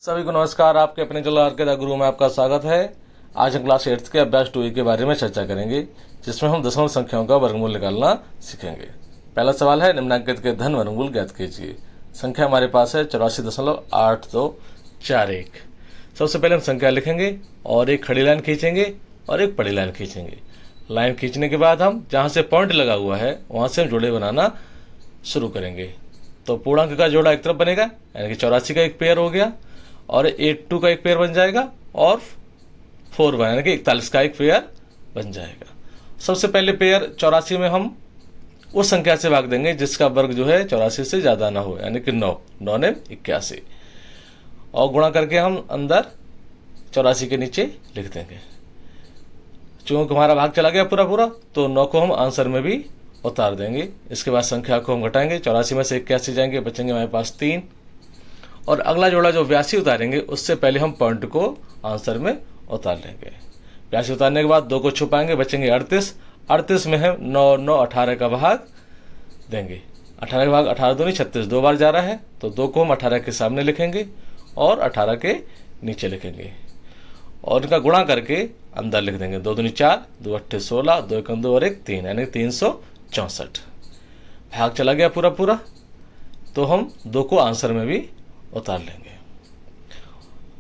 सभी को नमस्कार। आपके अपने चलो आर के द गुरु में आपका स्वागत है। आज हम क्लास 8 के अभ्यास 2 के बारे में चर्चा करेंगे, जिसमें हम दशमलव संख्याओं का वर्गमूल निकालना सीखेंगे। पहला सवाल है, निम्नांकित के धन वर्गमूल ज्ञात कीजिए। संख्या हमारे पास है 84.8241। सबसे पहले हम संख्या लिखेंगे और एक खड़ी लाइन खींचेंगे और एक बड़ी लाइन खींचेंगे। लाइन खींचने के बाद हम जहाँ से पॉइंट लगा हुआ है वहाँ से हम जोड़े बनाना शुरू करेंगे। तो पूर्णांक का जोड़ा एक तरफ बनेगा, यानी कि 84 का एक पेयर हो गया, और 82 का एक पेयर बन जाएगा, और 4 यानी कि 41 का एक पेयर बन जाएगा। सबसे पहले पेयर 84 में हम उस संख्या से भाग देंगे जिसका वर्ग जो है 84 से ज़्यादा ना हो, यानी कि 9 ने 81, और गुणा करके हम अंदर 84 के नीचे लिख देंगे। चूंकि हमारा भाग चला गया पूरा, तो 9 को हम आंसर में भी उतार देंगे। इसके बाद संख्या को हम घटाएंगे, 84 में से 81 जाएंगे, बचेंगे हमारे पास 3, और अगला जोड़ा जो 82 उतारेंगे उससे पहले हम पॉइंट को आंसर में उतार लेंगे। 82 उतारने के बाद 2 को छुपाएंगे, बचेंगे 38। 38 में हम 9 9 18 का भाग देंगे। 18 का भाग 18 दूनी 36, 2 बार जा रहा है, तो 2 को हम 18 के सामने लिखेंगे और 18 के नीचे लिखेंगे, और इनका गुणा करके अंदर लिख देंगे। 2 दूनी 4, 2 अट्ठे 16, 2 एकम 2 और 1 3, यानी 364। भाग चला गया पूरा, तो हम 2 को आंसर में भी उतार लेंगे।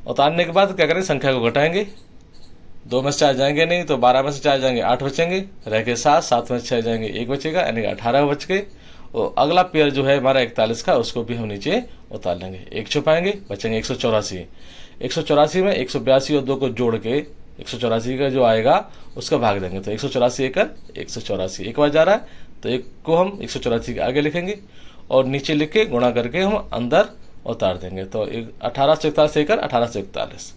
उतारने के बाद क्या करें, संख्या को घटाएंगे। 2 में से 4 जाएंगे नहीं, तो 12 में से 4 जाएंगे 8 बचेंगे, रह के 7 में से 6 जाएंगे 1 बचेगा, यानी 18 बच गए। और अगला पेयर जो है हमारा 41 का, उसको भी हम नीचे उतार लेंगे। 1 छुपाएंगे, बचेंगे 184। 184 में 182 और 2 को जोड़ के 184 का जो आएगा उसका भाग देंगे। तो 184 एकड़ 184 एक बार जा रहा है, तो 1 को हम 184 के आगे लिखेंगे और नीचे लिख के गुणा करके हम अंदर उतार देंगे। तो 1841 एकड़ 1841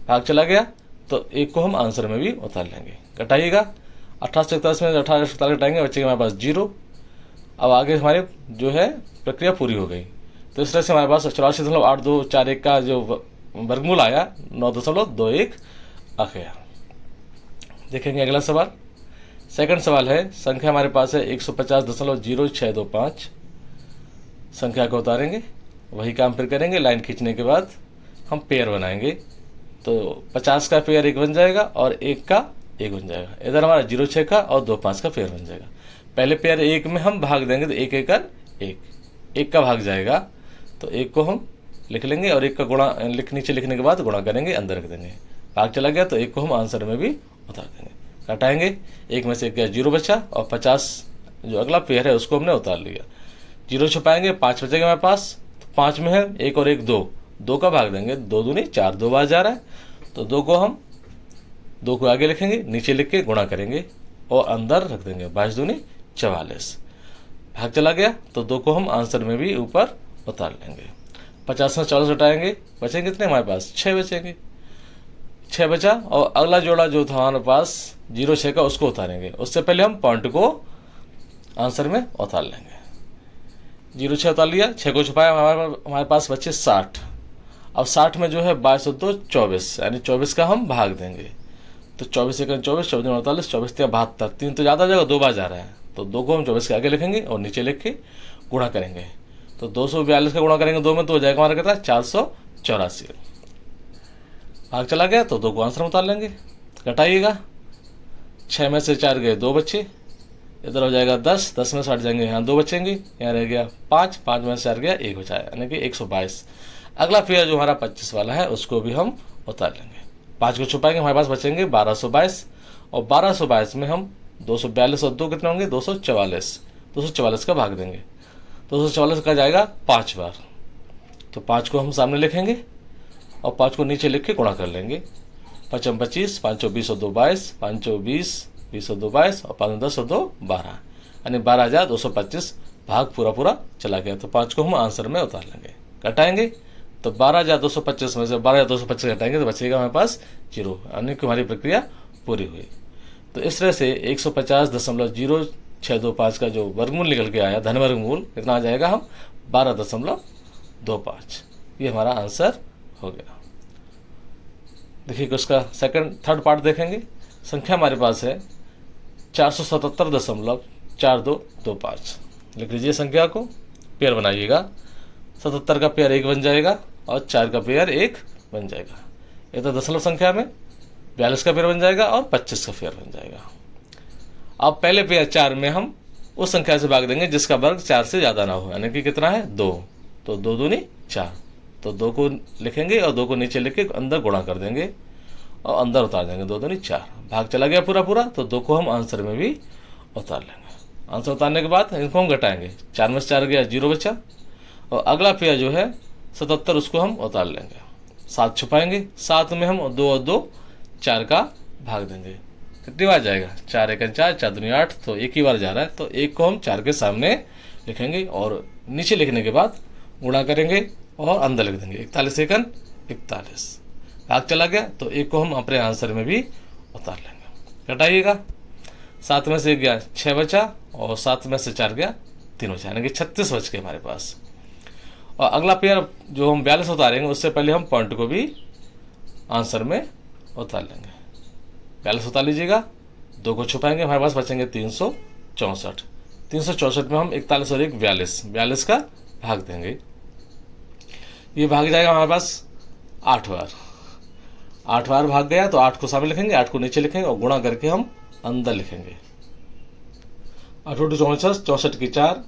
भाग चला गया, तो 1 को हम आंसर में भी उतार लेंगे। घटाइएगा, 1841 में 1841 घटाएंगे, बचेगा हमारे पास 0। अब आगे हमारी जो है प्रक्रिया पूरी हो गई। तो इस तरह से हमारे पास 84.8241 का जो वर्गमूल आया 9.21 आ गया। देखेंगे अगला सवाल। सेकंड सवाल है, संख्या हमारे पास है 150.0625। संख्या को उतारेंगे, वही काम फिर करेंगे। लाइन खींचने के बाद हम पेयर बनाएंगे, तो 50 का पेयर 1 बन जाएगा और 1 का 1 बन जाएगा। इधर हमारा 06 का और 25 का पेयर बन जाएगा। पहले पेयर 1 में हम भाग देंगे, तो 1 एकड़ 1 का भाग जाएगा, तो 1 को हम लिख लेंगे और 1 का गुणा नीचे लिखने के बाद गुणा करेंगे, अंदर रख देंगे। भाग चला गया, तो 1 को हम आंसर में भी उतार देंगे। घटाएंगे, 1 में से 1 गया 0 बचा, और 50 जो अगला पेयर है उसको हमने उतार लिया। 0 छुपाएंगे, 5 बचेगा हमारे पास। 5 में है 1 और 1 2 का भाग देंगे। 2 दूनी 4, 2 बार जा रहा है, तो 2 को हम 2 को आगे लिखेंगे, नीचे लिख के गुणा करेंगे और अंदर रख देंगे। 22 दूनी 44 भाग चला गया, तो 2 को हम आंसर में भी ऊपर उतार लेंगे। 50 में 40 हटाएंगे, बचेंगे कितने हमारे पास 6 बचेंगे। 6 बचा, और अगला जोड़ा जो था हमारे पास 06 का, उसको उतारेंगे। उससे पहले हम पॉइंट को आंसर में उतार लेंगे। 06 उतार लिया, 6 को छुपाया, हमारे पास बचे 60। अब 60 में जो है 22 और 2 24, यानी 24 का हम भाग देंगे। तो 24 एकड़ 24, 24 48, 24 72, 3 तो ज़्यादा जगह 2 बार जा रहा है, तो 2 को हम 24 के आगे लिखेंगे और नीचे लिख के गुणा करेंगे। तो 242 का गुणा करेंगे 2 में, तो हो जाएगा हमारा कितना 484। भाग चला गया, तो 2 को आंसर में उतार लेंगे। घटाइएगा, 6 में से 4 गए 2 बच्चे, इधर हो जाएगा 10 में से 8 जाएंगे, यहाँ 2 बचेंगे, यहाँ रह गया 5 में से 4 गया 1 बचा, यानी कि 122। अगला पेयर जो हमारा 25 वाला है उसको भी हम उतार लेंगे। 5 को छुपाएंगे, हमारे पास बचेंगे 1222, और 1222 में हम 242 और 2 कितने होंगे 244 का भाग देंगे। 244 का जाएगा 5 बार, तो 5 को हम सामने लिखेंगे और 5 को नीचे लिख के गुणा कर लेंगे। 5 25, 5 20 और 2 22, 5 20 20 और 2 22, और 5 10 और 2 12, यानी 12,225। भाग पूरा चला गया, तो 5 को हम आंसर में उतार लेंगे। घटाएंगे, तो 12,225 में से 12,225 घटाएंगे, तो बचेगा हमारे पास 0, यानी कि हमारी प्रक्रिया पूरी हुई। तो इस तरह से 150.0625 का जो वर्गमूल निकल के आया, धन वर्गमूल कितना आ जाएगा, हम 12.25, ये हमारा आंसर हो गया। देखिए उसका थर्ड पार्ट देखेंगे। संख्या हमारे पास है 477.4225। लिख लीजिए संख्या को, पेयर बनाइएगा। 77 का पेयर 1 बन जाएगा, और 4 का पेयर 1 बन जाएगा। ये तो दशमलव संख्या में 42 का पेयर बन जाएगा और 25 का पेयर बन जाएगा। अब पहले पेयर 4 में हम उस संख्या से भाग देंगे जिसका वर्ग 4 से ज़्यादा ना हो, यानी कि कितना है 2, तो 2 दूनी 4, तो 2 को लिखेंगे और 2 को नीचे लिख के अंदर गुणा कर देंगे और अंदर उतार देंगे, 2 दूनी 4, भाग चला गया पूरा पूरा, तो 2 को हम आंसर में भी उतार लेंगे। आंसर उतारने के बाद इनको हम घटाएंगे, 4 में से 4 गया 0 बचा, और अगला पेयर जो है 77 उसको हम उतार लेंगे, 7 छुपाएंगे, 7 में हम 2 और 2 4 का भाग देंगे, कितनी बार जाएगा 4 1 4, 4 दूनी 8, तो एक ही बार जा रहा है, तो 1 को हम 4 के सामने लिखेंगे और नीचे लिखने के बाद गुणा करेंगे और अंदर लिख देंगे, 41 1 41, भाग चला गया, तो 1 को हम अपने आंसर में भी उतार लेंगे। घटाइएगा, 7 में से 1 गया 6 बचा और 7 में से 4 गया 3 बचा, यानी कि 36 बच गए हमारे पास। और अगला पेयर जो हम 42 उतारेंगे उससे पहले हम पॉइंट को भी आंसर में उतार लेंगे। 42 उतार लीजिएगा, 2 को छुपाएंगे, हमारे पास बचेंगे 364। 364 में हम 41 और 1 42 का भाग देंगे, ये भाग जाएगा हमारे पास 8 बार, 8 बार भाग गया, तो 8 को सामने लिखेंगे, 8 को नीचे लिखेंगे और गुणा करके हम अंदर लिखेंगे। 8 2 64, 64 की 4,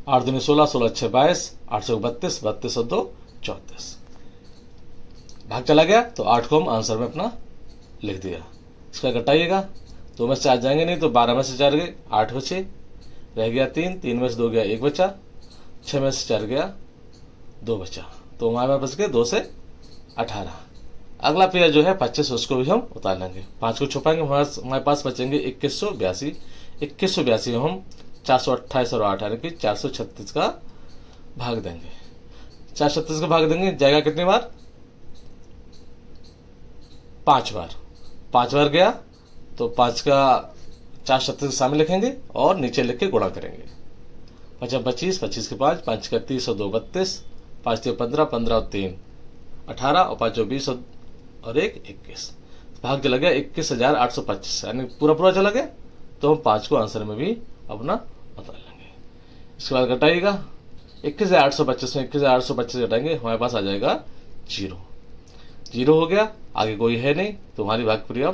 8 दूनी 16, 16 6 22, 8 से 32, 32 और 2 34, भाग चला गया, तो 8 को हम आंसर में अपना लिख दिया। इसका घटाइएगा, 2 में से 4 जाएंगे नहीं, तो 12 में से 4 गए 8 बचे, रह गया 3, 3 में से 2 गया 1 बचा, 6 में से 4 गया 2 बचा, तो हमारे पास बच गए 2 से 18। अगला पेयर जो है 25 उसको भी हम उतार लेंगे, 5 को छुपाएंगे, हमारे पास बचेंगे 2182। 2182 में हम 428 और 8 यानी कि 436 का भाग देंगे, 436 का भाग देंगे, जाएगा कितनी बार 5 बार, 5 बार गया, तो 5 का 436 के सामने लिखेंगे और नीचे लिख के गुणा करेंगे, 5 25, 25 के 5, 5 का 30 और 2 32, 5 3 15, 15 और 3 18 और 5 20 और 1 21, भाग चला गया 21,825, यानी पूरा पूरा चला गया, तो हम 5 को आंसर में भी अपना उतार लेंगे। इसके बाद घटाइएगा, 21,825 में 21,825 घटाएंगे, हमारे पास आ जाएगा 0, 0 हो गया, आगे कोई है नहीं, तो हमारी भाग प्रक्रिया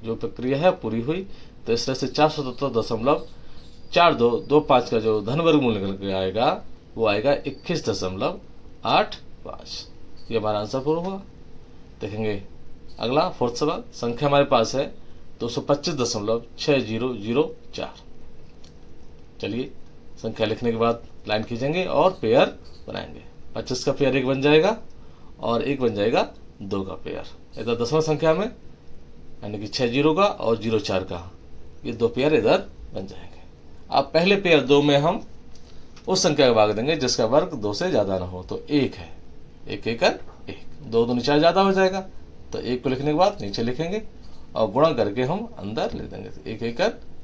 जो प्रक्रिया है पूरी हुई। तो इस तरह से 477.4225 का जो धन वर्गमूल निकल के आएगा वो आएगा 21.85, ये हमारा आंसर पूरा हुआ। देखेंगे अगला फोर्थ सवाल, संख्या हमारे पास है 225.6004। चलिए संख्या लिखने के बाद लाइन खींचेंगे और पेयर बनाएंगे, 25 का पेयर 1 बन जाएगा और 1 बन जाएगा 2 का पेयर, इधर दसवां संख्या में यानी कि 6 0 का और 0 4 का, ये 2 पेयर इधर बन जाएंगे। अब पहले पेयर 2 में हम उस संख्या का भाग देंगे जिसका वर्ग 2 से ज्यादा ना हो, तो 1 है, 1 1 1, 2 दूनी 4 ज्यादा हो जाएगा, तो 1 को लिखने के बाद नीचे लिखेंगे और गुणा करके हम अंदर लिख देंगे, 1 1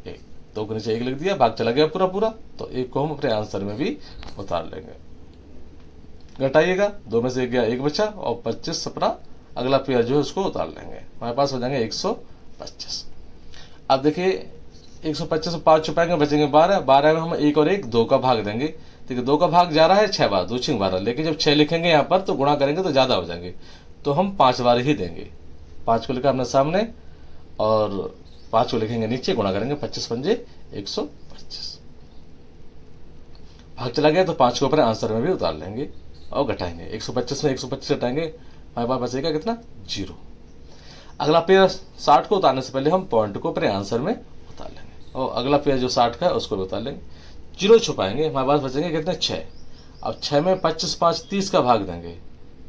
1, 2 के नीचे 1 लिख दिया, भाग चला गया पूरा पूरा, तो 1 को हम अपने आंसर में भी उतार लेंगे। घटाइएगा, 2 में से 1 गया 1 बचा और 25 अपना अगला पेयर जो है उसको उतार लेंगे, हमारे पास हो जाएंगे 125। अब देखिए 125 में 5 छुपाएंगे, बचेंगे 12, 12 में हम 1 और 1 2 का भाग देंगे, ठीक है, 2 का भाग जा रहा है 6 बार, 2 6 12, लेकिन जब 6 लिखेंगे यहाँ पर तो गुणा करेंगे तो ज्यादा हो जाएंगे, तो हम 5 बार ही देंगे, 5 को लिखा अपने सामने और 5 को लिखेंगे नीचे, गुणा करेंगे, 25 पंजे 125, भाग चला गया, तो 5 को अपने आंसर में भी उतार लेंगे और घटाएंगे, 125 में 125 घटाएंगे, हमारे पास बचेगा कितना 0। अगला पेयर 60 को उतारने से पहले हम पॉइंट को अपने आंसर में उतार लेंगे और अगला पेयर जो 60 का है उसको भी उतार लेंगे, 0 छुपाएंगे, हमारे पास बचेंगे कितने 6। अब 6 में 25 5 30 का भाग देंगे,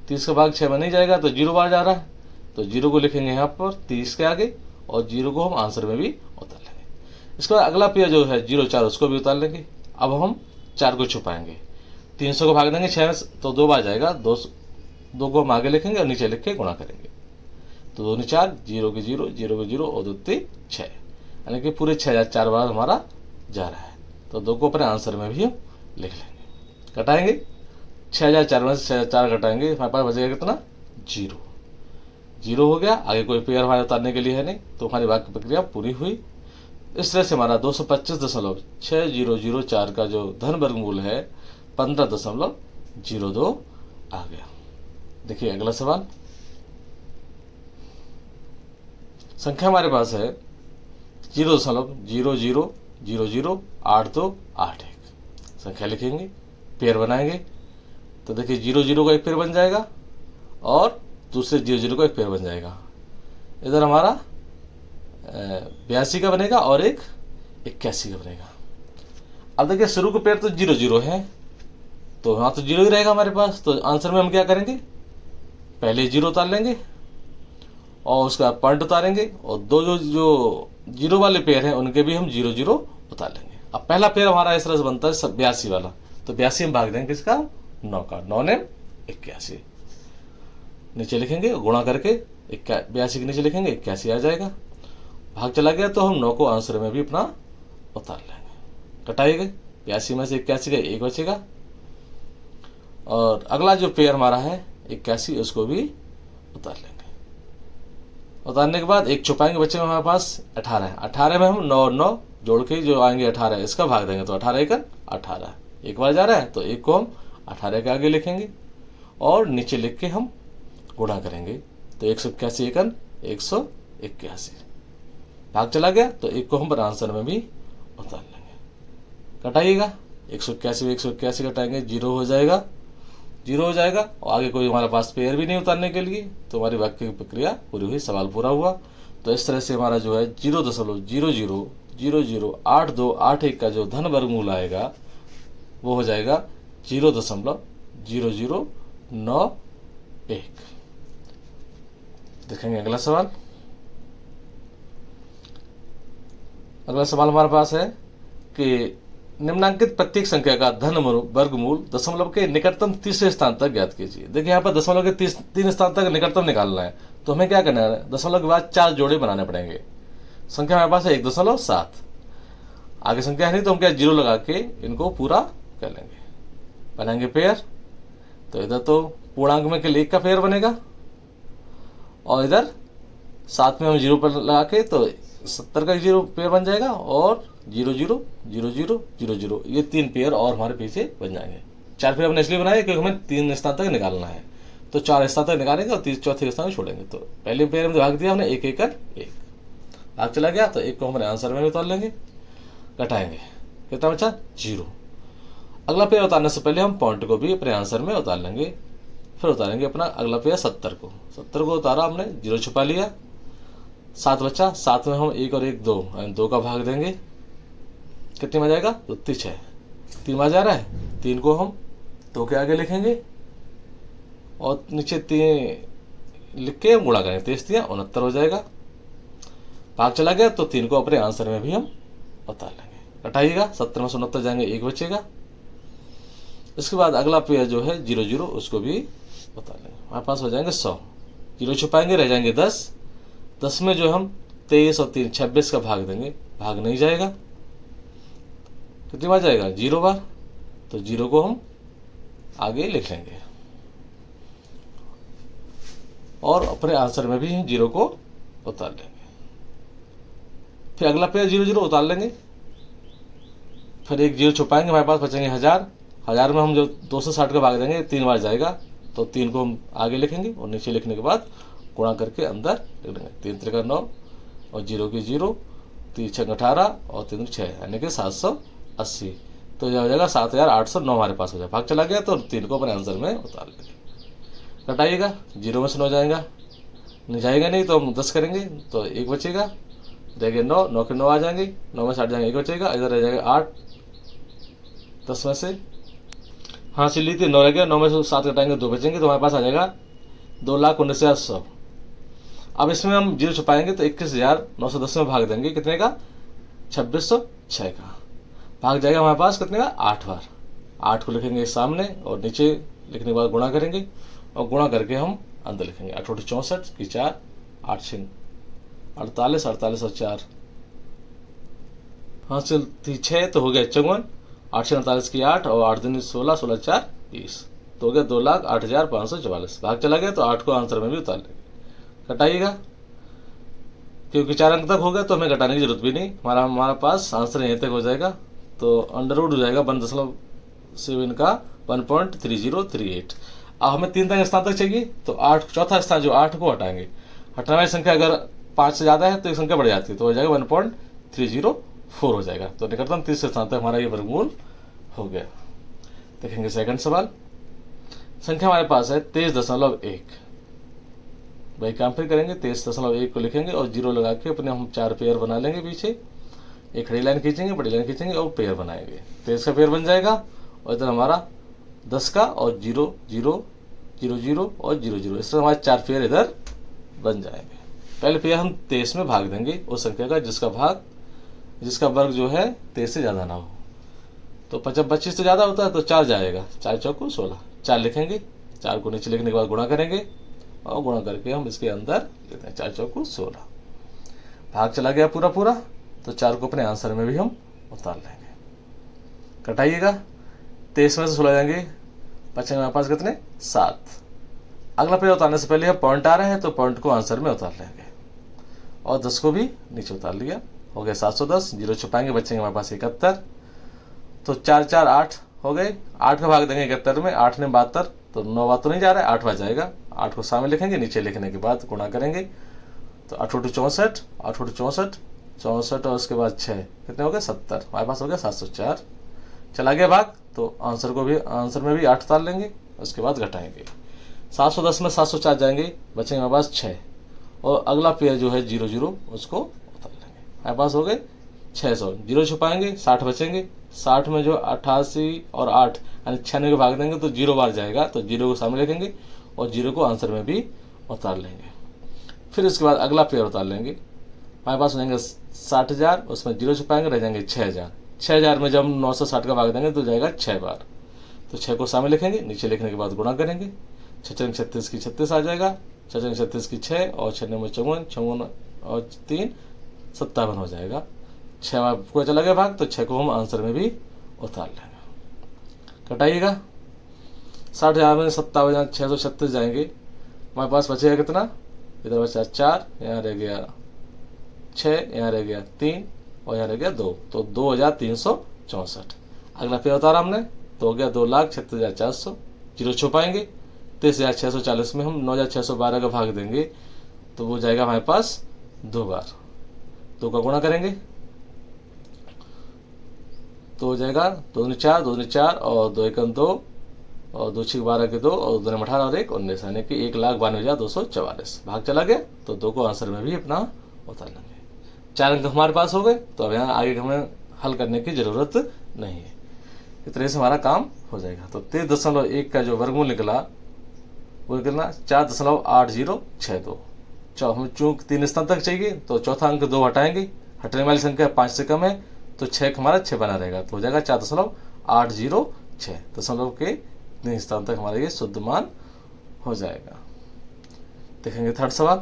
30 का भाग 6 में नहीं जाएगा, तो 0 बार जा रहा है, तो 0 को लिखेंगे यहाँ पर 30 के आगे और 0 को हम आंसर में भी उतार लेंगे। इसके बाद अगला पेयर जो है 0 4 उसको भी उतार लेंगे। अब हम 4 को छुपाएंगे, 300 को भाग देंगे 6 में, तो 2 बार जाएगा, 2 को हम आगे लिखेंगे और नीचे लिख के गुणा करेंगे, तो 2 4 0 के 0 0 के 0 और 2 3 6, यानी कि पूरे 6 4 बार हमारा जा रहा है, तो 2 को अपने आंसर में भी हम लिख लेंगे। घटाएंगे 6004 में से 6004 घटाएंगे, हमारे पास बचेगा कितना 0, 0 हो गया, आगे कोई पेयर हमारे उतारने के लिए है नहीं, तो हमारी वाक्य प्रक्रिया पूरी हुई। इस तरह से हमारा 225.6004 का जो धन वर्गमूल है 15.02 आ गया। देखिए अगला सवाल, संख्या हमारे पास है 0.00008281 संख्या लिखेंगे, पेयर बनाएंगे। तो देखिए 00 का एक पेयर बन जाएगा और दूसरे 00 का एक पेयर बन जाएगा। इधर हमारा 82 का बनेगा और एक 81 का बनेगा। अब देखिए शुरू का पेयर तो 00 है, तो हाँ तो 0 ही रहेगा हमारे पास। तो आंसर में हम क्या करेंगे, पहले 0 उतार लेंगे और उसका पॉइंट उतारेंगे, और दो जो 0 वाले पेयर हैं उनके भी हम 0 उतार लेंगे। अब पहला पेयर हमारा इस तरह से बनता है 82 वाला, तो 82 हम भाग देंगे किसका, 9 का, 9 ने 81 नीचे लिखेंगे, गुणा करके 82 के नीचे लिखेंगे 81 आ जाएगा। भाग चला गया तो हम 9 को आंसर में भी अपना उतार लेंगे, कटाएंगे। 82 में से 81 का 1 बचेगा, और अगला जो पेयर हमारा है 81 उसको भी उतार लेंगे। उतारने के बाद एक छुपाएंगे, बच्चे में हमारे पास 18 है। 18 में हम 9 और 9 जोड़ के जो आएंगे 18 इसका भाग देंगे, तो 18 एकन 18 एक बार जा रहा है, तो एक को हम 18 के आगे लिखेंगे और नीचे लिख के हम गुणा करेंगे। तो 181 एकन 181 भाग चला गया, तो एक को हम आंसर में भी उतार लेंगे, कटाइएगा। 181 में 181 कटाएंगे, 0 हो जाएगा, 0 हो जाएगा, और आगे कोई हमारे पास पेयर भी नहीं उतारने के लिए, तो हमारी वाक्य की प्रक्रिया पूरी हुई, सवाल पूरा हुआ। तो इस तरह से हमारा जो है 0.00008281 का जो धन वर्गमूल आएगा वो हो जाएगा 0.0091। देखेंगे अगला सवाल। अगला सवाल हमारे पास है कि निम्नांकित प्रत्येक संख्या का धन वर्गमूल दशमलव के निकटतम तीसरे स्थान तक ज्ञात कीजिए। देखिए यहाँ पर दशमलव के 3 स्थान तक निकटतम निकालना है, तो हमें क्या करना है, दशमलव के बाद 4 जोड़े बनाने पड़ेंगे। संख्या हमारे पास है 1.7, आगे संख्या है नहीं तो हम क्या 0 लगा के इनको पूरा कर लेंगे, बनाएंगे पेयर। तो इधर तो पूर्णांक में केवल 1 का पेयर बनेगा, और इधर साथ में हम 0 पर लगा के तो 70 का 0 पेयर बन जाएगा, और 0 0 0 0 0 0 ये 3 पेयर और हमारे पीछे बन जाएंगे। 4 पेयर हमने इसलिए बनाए क्योंकि हमें 3 स्थान तक निकालना है, तो 4 स्थान तक निकालेंगे और चौथे स्थान में छोड़ेंगे। तो पहले पेयर में भाग दिया हमने 1 1 1 भाग चला गया, तो 1 को हमारे आंसर में उतार लेंगे, कटाएंगे, कितना बचा 0। अगला पेयर उतारने से पहले हम पॉइंट को भी अपने आंसर में उतार लेंगे, फिर उतारेंगे अपना अगला पेयर 70 को। 70 को उतारा हमने, 0 छुपा लिया, 7 बचा, 7 में हम 1 और 1 2 का भाग देंगे, कितने में जाएगा, 6 3 आ जा रहा है, 3 को हम 2 के आगे लिखेंगे और नीचे 3 लिख के हम गुणा करेंगे, 23 69 हो जाएगा। भाग चला गया, तो 3 को अपने आंसर में भी हम उतार लेंगे, कटाइएगा। 70 में 69 जाएंगे, 1 बचेगा। इसके बाद अगला पेयर जो है 0 0 उसको भी उतार लेंगे, हमारे पास हो जाएंगे 100। 0 छुपाएंगे, रह जाएंगे 10। 10 में जो हम 23 और 3 26 का भाग देंगे, भाग नहीं जाएगा, कितनी बार जाएगा 0 बार, तो 0 को हम आगे लिख लेंगे और अपने आंसर में भी 0 को उतार लेंगे। फिर अगला पेयर 0 0 उतार लेंगे, फिर एक 0 छुपाएंगे, हमारे पास बचेंगे 1000। 1000 में हम जो 260 का भाग देंगे 3 बार जाएगा, तो 3 को हम आगे लिखेंगे और नीचे लिखने के बाद गुणा करके अंदर लिख देंगे। 3 3 9 और 0 की 0, 3 6 18 और 3 6 यानी कि 780। तो यह हो जाएगा 7809 हमारे पास हो जाएगा। भाग चला गया, तो 3 को अपने आंसर में उतार लेंगे, कटाइएगा। 0 में से 9 जाएगा, नहीं जाएगा नहीं तो हम 10 करेंगे, तो 1 बचेगा, रहेंगे 9, 9 के 9 आ जाएंगे, 9 में 60 जाएंगे, 1 बचेगा। इधर रह जाएगा 8, 10 में से हासिल ली थी 9 रह गया, 9 में से 7 घटाएंगे 2 बचेंगे, तो हमारे पास आ जाएगा 2,19,100। अब इसमें हम 0 छुपाएंगे तो 21,910 में भाग देंगे, कितने का 2606 का। भाग जाएगा हमारे पास कितने का 8 बार। 8 को लिखेंगे सामने और नीचे लिखने के बाद गुणा करेंगे और गुणा करके हम अंदर लिखेंगे। 8 64 की 4, 8 6 48, 48 और 4 हासिल थी 6, तो हो गया 54। 8 से 48 की 8 और 8 दिन 16, 16 4 20, तो हो गया 2,08,544। भाग चला गया, तो 8 को आंसर में भी उतार लेंगे, घटाइएगा। क्योंकि 4 अंक तक हो गया तो हमें घटाने की जरूरत भी नहीं, हमारा पास आंसर यहीं तक हो जाएगा। तो अंडर रूट हो जाएगा 1.7 का 1.3038। अब हमें 3 तक स्थान तक चाहिए, तो 8 चौथा स्थान जो 8 को हटाएंगे। हटाने वाली संख्या अगर 5 से ज़्यादा है तो एक संख्या बढ़ जाती है, तो हो जाएगा 1.304 हो जाएगा। तो निकटतम तीसरे स्थान तक हमारा ये वर्गमूल हो गया। देखेंगे सेकंड सवाल। संख्या हमारे पास है 23.1। वही काम फिर करेंगे, 23.1 को लिखेंगे और 0 लगा के अपने हम 4 पेयर बना लेंगे। पीछे एक खड़ी लाइन खींचेंगे, बड़ी लाइन खींचेंगे और पेयर बनाएंगे। 23 का पेयर बन जाएगा और इधर हमारा 10 का और 0 0 0 0 और 0 0, इस तरह हमारे 4 पेयर इधर बन जाएंगे। पहले पेयर हम 23 में भाग देंगे उस संख्या का जिसका वर्ग जो है 23 से ज़्यादा ना हो। तो 25 से ज़्यादा होता है तो 4 जाएगा, 4 चौको 16, 4 लिखेंगे। 4 को नीचे लिखने के बाद गुणा करेंगे और गुणा करके हम इसके अंदर लेते हैं, 4 चौको 16। भाग चला गया पूरा पूरा, तो 4 को अपने आंसर में भी हम उतार लेंगे। कटाइएगा, 23 में से 16 जाएंगे, बचेंगे हमारे पास कितने 7। अगला पेयर उतारने से पहले हम पॉइंट आ रहे हैं तो पॉइंट को आंसर में उतार लेंगे और 10 को भी नीचे उतार लिया। हो गया 710, 0 छुपाएंगे, बचेंगे हमारे पास 71। तो 4 4 8 हो गए, 8 का भाग देंगे 71 में, 8 ने 72, तो 9 बात तो नहीं जा रहा है, 8 बार जाएगा। 8 को सामने लिखेंगे, नीचे लिखने के बाद गुणा करेंगे, तो 8 8 64, 8 8 64, 64 और उसके बाद 6 कितने हो गए 70। हमारे पास हो गया 704। चला गया भाग, तो आंसर में भी 8 उतार लेंगे, उसके बाद घटाएंगे। 710 में 704 जाएंगे, बचेंगे हमारे पास 6 और अगला पेयर जो है 0 0 उसको उतार लेंगे। हमारे पास हो गए 600, 0 छुपाएंगे, 60 बचेंगे। 60 में जो 88 और 8 यानी 96 को भाग देंगे तो 0 बार जाएगा, तो 0 को सामने लिखेंगे और 0 को आंसर में भी उतार लेंगे। फिर उसके बाद अगला पेयर उतार लेंगे। हमारे पास हो जाएंगे 60,000, उसमें 0 छुपाएंगे, रह जाएंगे 6,000। 6,000 में जब हम 960 का भाग देंगे तो जाएगा 6 बार, तो 6 को सामने लिखेंगे, नीचे लिखने के बाद गुणा करेंगे। 6 36 की 36 आ जाएगा, 6 36 की 6 और 6 में 54, 54 और 3 57 हो जाएगा। 6 बार को चला गया भाग, तो 6 को हम आंसर में भी उतार लेंगे। कटाइएगा, 60,000 में 57 636 जाएंगे, हमारे पास बचेगा कितना, इधर बचा 4, यहाँ रह गया 6, यहाँ रह गया 3 और यहाँ रह गया 2, तो 2364। अगला पेयर उतारा हमने तो हो गया 2,36,400। 0 छुपाएंगे, 23,640 में हम 9,612 का भाग देंगे तो वो जाएगा हमारे पास 2 बार, 2 का गुणा करेंगे तो हो जाएगा 2 दूनी 4, 2 दूनी 4 और 2 एकम 2 और 2 6 12 के 2 और 2 18 और 1 19, यानी कि 1,92,244। भाग चला गया तो 2 को आंसर में भी अपना उतार लेंगे। 4 अंक हमारे पास हो गए, तो अब यहाँ आगे हमें हल करने की जरूरत नहीं है। इस तरह से हमारा काम हो जाएगा। तो 23.1 का जो वर्गमूल निकला वो निकलना 4.8062। हमें चूंकि 3 स्थान तक चाहिए तो चौथा अंक 2 हटाएंगे, हटने वाली संख्या 5 से कम है तो 6 हमारा 6 बना रहेगा, तो हो जाएगा 4.806। दशमलव के 3 स्थान तक हमारा ये शुद्ध मान हो जाएगा। देखेंगे थर्ड सवाल।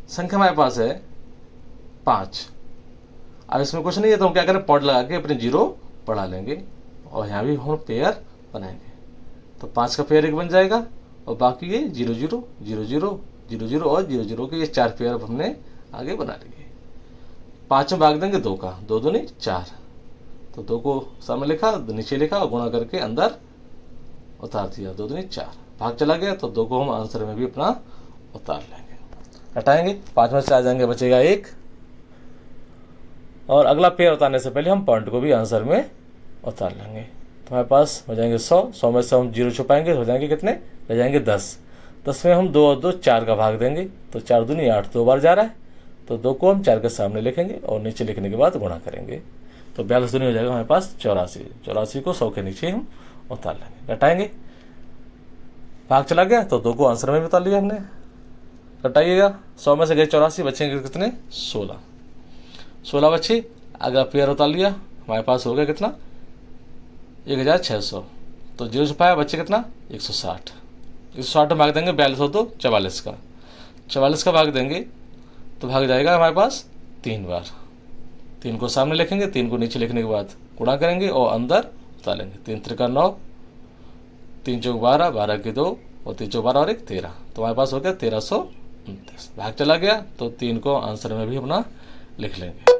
संख्या हमारे पास है 5। अब इसमें कुछ नहीं है तो हम क्या करें, पॉइंट लगा के अपने 0 बढ़ा लेंगे और यहाँ भी हम पेयर बनाएंगे। तो 5 का पेयर 1 बन जाएगा और बाकी ये 0 0 0 0 0 0 और 0 0 के ये 4 पेयर अब हमने आगे बना लिए। 5 में भाग देंगे 2 का, 2 दूनी 4, तो 2 को सामने लिखा, नीचे लिखा और गुणा करके अंदर उतार दिया, 2 दूनी 4। भाग चला गया तो 2 को हम आंसर में भी अपना उतार लेंगे। हटाएंगे, 5 में से आ जाएंगे, बचेगा 1 और अगला पेयर उतारने से पहले हम पॉइंट को भी आंसर में उतार लेंगे। तो हमारे पास हो जाएंगे 100 में से हम 0 छुपाएंगे, हो जाएंगे कितने, रह जाएंगे 10 में हम 2 और 2 4 का भाग देंगे, तो 4 दूनी 8, 2 बार जा रहा है, तो 2 को हम 4 के सामने लिखेंगे और नीचे लिखने के बाद गुणा करेंगे, तो 42 दूनी हो जाएगा हमारे पास 84 को 100 के नीचे हम उतार लेंगे। घटाएंगे, भाग चला गया तो 2 को आंसर में भी उतार लिया हमने। घटाइएगा, 100 में से गए 84, बचेंगे कितने 16 बचे। अगर पेयर उतार लिया हमारे पास हो गया कितना 1600, तो 0 छुपाया, बच्चे कितना 160 में भाग देंगे 42 हो तो 44 का भाग देंगे तो भाग जाएगा हमारे पास 3 बार। 3 को सामने लिखेंगे, 3 को नीचे लिखने के बाद गुणा करेंगे और अंदर उतार लेंगे। 3 त्रिका 9, 3 चौक 12, 12 के 2 और 3 चौक 12 और 1 13, तो हमारे पास हो गया 1329। भाग चला गया तो 3 को आंसर में भी अपना लिख लेंगे।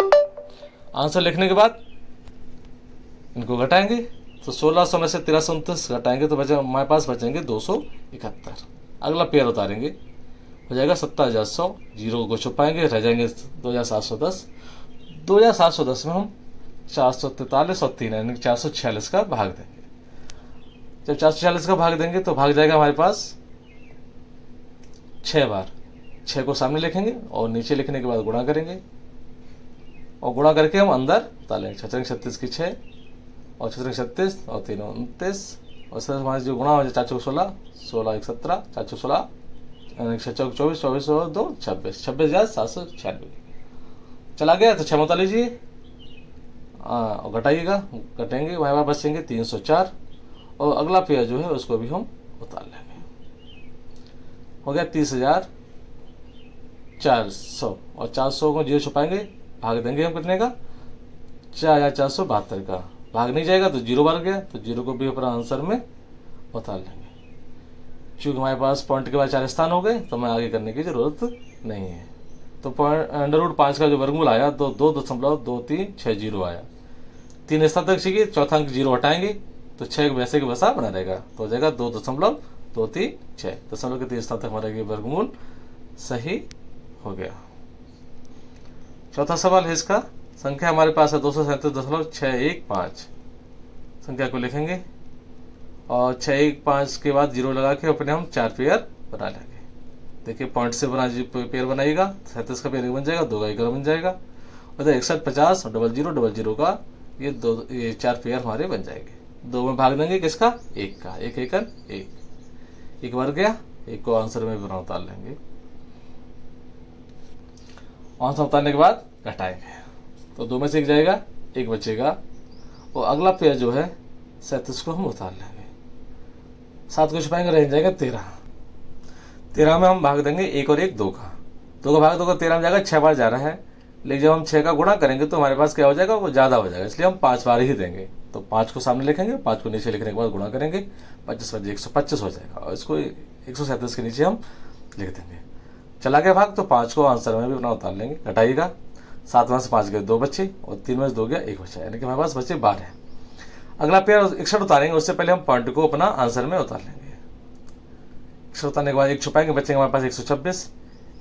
आंसर लिखने के बाद इनको घटाएंगे तो 1600 में से 1329 घटाएंगे तो बचे हमारे पास बचेंगे 271। अगला पेयर उतारेंगे, हो जाएगा 17,100, जीरो को छुपाएंगे, रह जाएंगे 2,710। 2,710 में हम 443 और 3 यानी 446 का भाग देंगे। जब 446 का भाग देंगे तो भाग जाएगा हमारे पास 6 बार। 6 को सामने लिखेंगे और नीचे लिखने के बाद गुणा करेंगे, और गुणा करके हम अंदर डालेंगे। 6 36 की 6 और 6 36 और 3 29, और सर हमारे जो गुणा हो जाए 4 16, 16 1 17, 4 16 6 24, 24 और 2 26, 26,796 चला गया। तो 6 मत लीजिए और घटाइएगा, घटेंगे हमारे पास बचेंगे 304, और अगला पेयर जो है उसको भी हम उतार लेंगे। हो गया 30,400, और 400 को जीरो छुपाएंगे, भाग देंगे हम कितने का, 4,472 का। भाग नहीं जाएगा तो जीरो बढ़ गया, तो जीरो को भी अपना आंसर में उतार लेंगे। चूँकि हमारे पास पॉइंट के बाद 4 स्थान हो गए तो हमें आगे करने की ज़रूरत नहीं है। तो √5 का जो वर्गमूल आया तो 2.2360 आया। 3 स्थान तक चाहिए, चौथा अंक जीरो हटाएंगे तो 6 वैसे के वैसा बना रहेगा, तो हो जाएगा 2.236। दशमलव के 3 स्थान तक हमारा ये वर्गमूल सही हो गया। चौथा सवाल है इसका, संख्या हमारे पास है 237.615। संख्या को लिखेंगे और 615 के बाद जीरो लगा के अपने हम 4 पेयर बना लेंगे। देखिए पॉइंट से बना पेयर बनाइएगा, 37 का पेयर एक बन जाएगा, 2 का एक बन जाएगा, और 61 50 और 00 का ये 4 पेयर हमारे बन जाएंगे। 2 में भाग देंगे किसका, 1 का, 1 1 1 बार गया, 1 को आंसर में बना उतार लेंगे। आंसर उतारने के बाद घटाएंगे तो 2 में से 1 जाएगा, 1 बचेगा, और अगला पेयर जो है 37 को हम उतार लेंगे। 7 को छुपाएंगे, रह जाएगा 13। 13 में हम भाग देंगे 1 और 1 2 का, 2 का भाग 2 का 13 में जाएगा, 6 बार जा रहा है, लेकिन जब हम 6 का गुणा करेंगे तो हमारे पास क्या हो जाएगा, वो ज़्यादा हो जाएगा, इसलिए हम 5 बार ही देंगे। तो 5 को सामने लिखेंगे, 5 को नीचे लिखने के बाद गुणा करेंगे, 25 बजे 125 हो जाएगा, और इसको 137 के नीचे हम लिख देंगे। चला गया भाग, तो 5 को आंसर में भी अपना उतार लेंगे। घटाइएगा, 7 में से 5 गए 2 बच्चे, और 3 में से 2 गया 1 बचा, यानी कि हमारे पास बचे 12। अगला पेयर 61 उतारेंगे, उससे पहले हम पॉइंट को अपना आंसर में उतार लेंगे। 61 उतारने के बाद 1 छुपाएंगे, बचेंगे हमारे पास 126।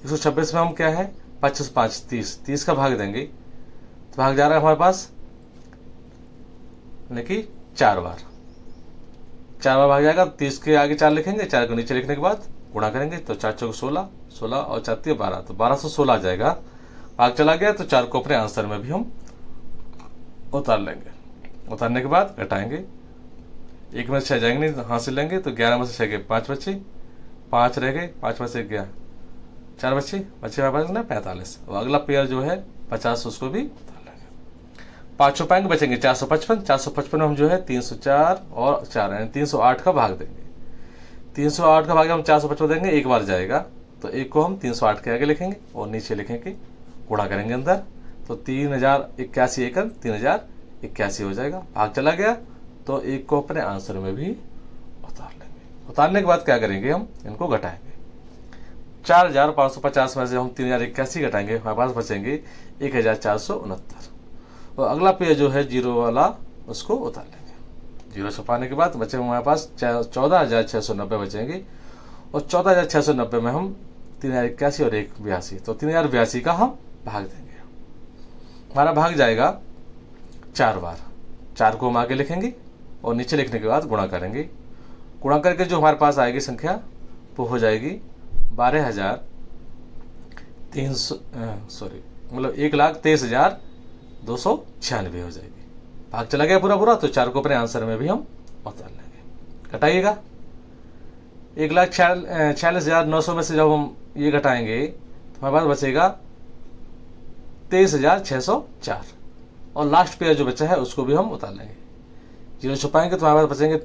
126 में हम क्या है, 25 5 30, 30 का भाग देंगे तो भाग जा रहा है हमारे पास, यानी कि 4 बार भाग जाएगा। 30 के आगे 4 लिखेंगे, 4 को नीचे लिखने के बाद गुणा करेंगे, तो 4 चौक 16, 16 और 4 3 12, तो 1216 आ जाएगा। भाग चला गया तो 4 को अपने आंसर में भी हम उतार लेंगे। उतारने के बाद घटाएंगे, 1 में से 6 जाएंगे नहीं, हासिल लेंगे, तो 11 में से 6 गए 5 बच्चे, 5 रह गए, 5 में से गया 4 बच्चे हमारे पास ना 45, और अगला पेयर जो है 50, उसको भी उतार लेंगे। 5 छुपाएंगे, बचेंगे 455। 455 में हम जो है 304 और 4 यानी 308 का भाग देंगे। 308 का भाग हम 455 देंगे, 1 बार जाएगा, तो 1 को हम 308 के आगे लिखेंगे और नीचे लिखेंगे, गुणा करेंगे अंदर, तो 3081 1 3081 हो जाएगा। भाग चला गया तो 1 को अपने आंसर में भी उतार लेंगे। उतारने के बाद क्या करेंगे, हम इनको घटाएंगे। 4,550 में से हम 3081 घटाएंगे, हमारे पास बचेंगे 1,469, और अगला पेज जो है जीरो वाला उसको उतार लेंगे। जीरो छुपाने के बाद बचे हमारे पास 14,690 बचेंगे, और 14,690 में हम 3081 और 182, तो 3082 का हम भाग देंगे। हमारा भाग जाएगा 4 बार, 4 को हम आगे लिखेंगे और नीचे लिखने के बाद गुणा करेंगे। गुणा करके जो हमारे पास आएगी संख्या वो हो जाएगी 1,23,296 हो जाएगी। भाग चला गया पूरा, तो 4 को अपने आंसर में भी हम उतार लेंगे। घटाइएगा, 1,46,900 में से जब हम ये घटाएंगे तो हमारे पास बचेगा 23,604, और लास्ट पेयर जो बचा है उसको भी हम उतार लेंगे। जीरो छुपाएंगे तो हमारे पास बचेंगे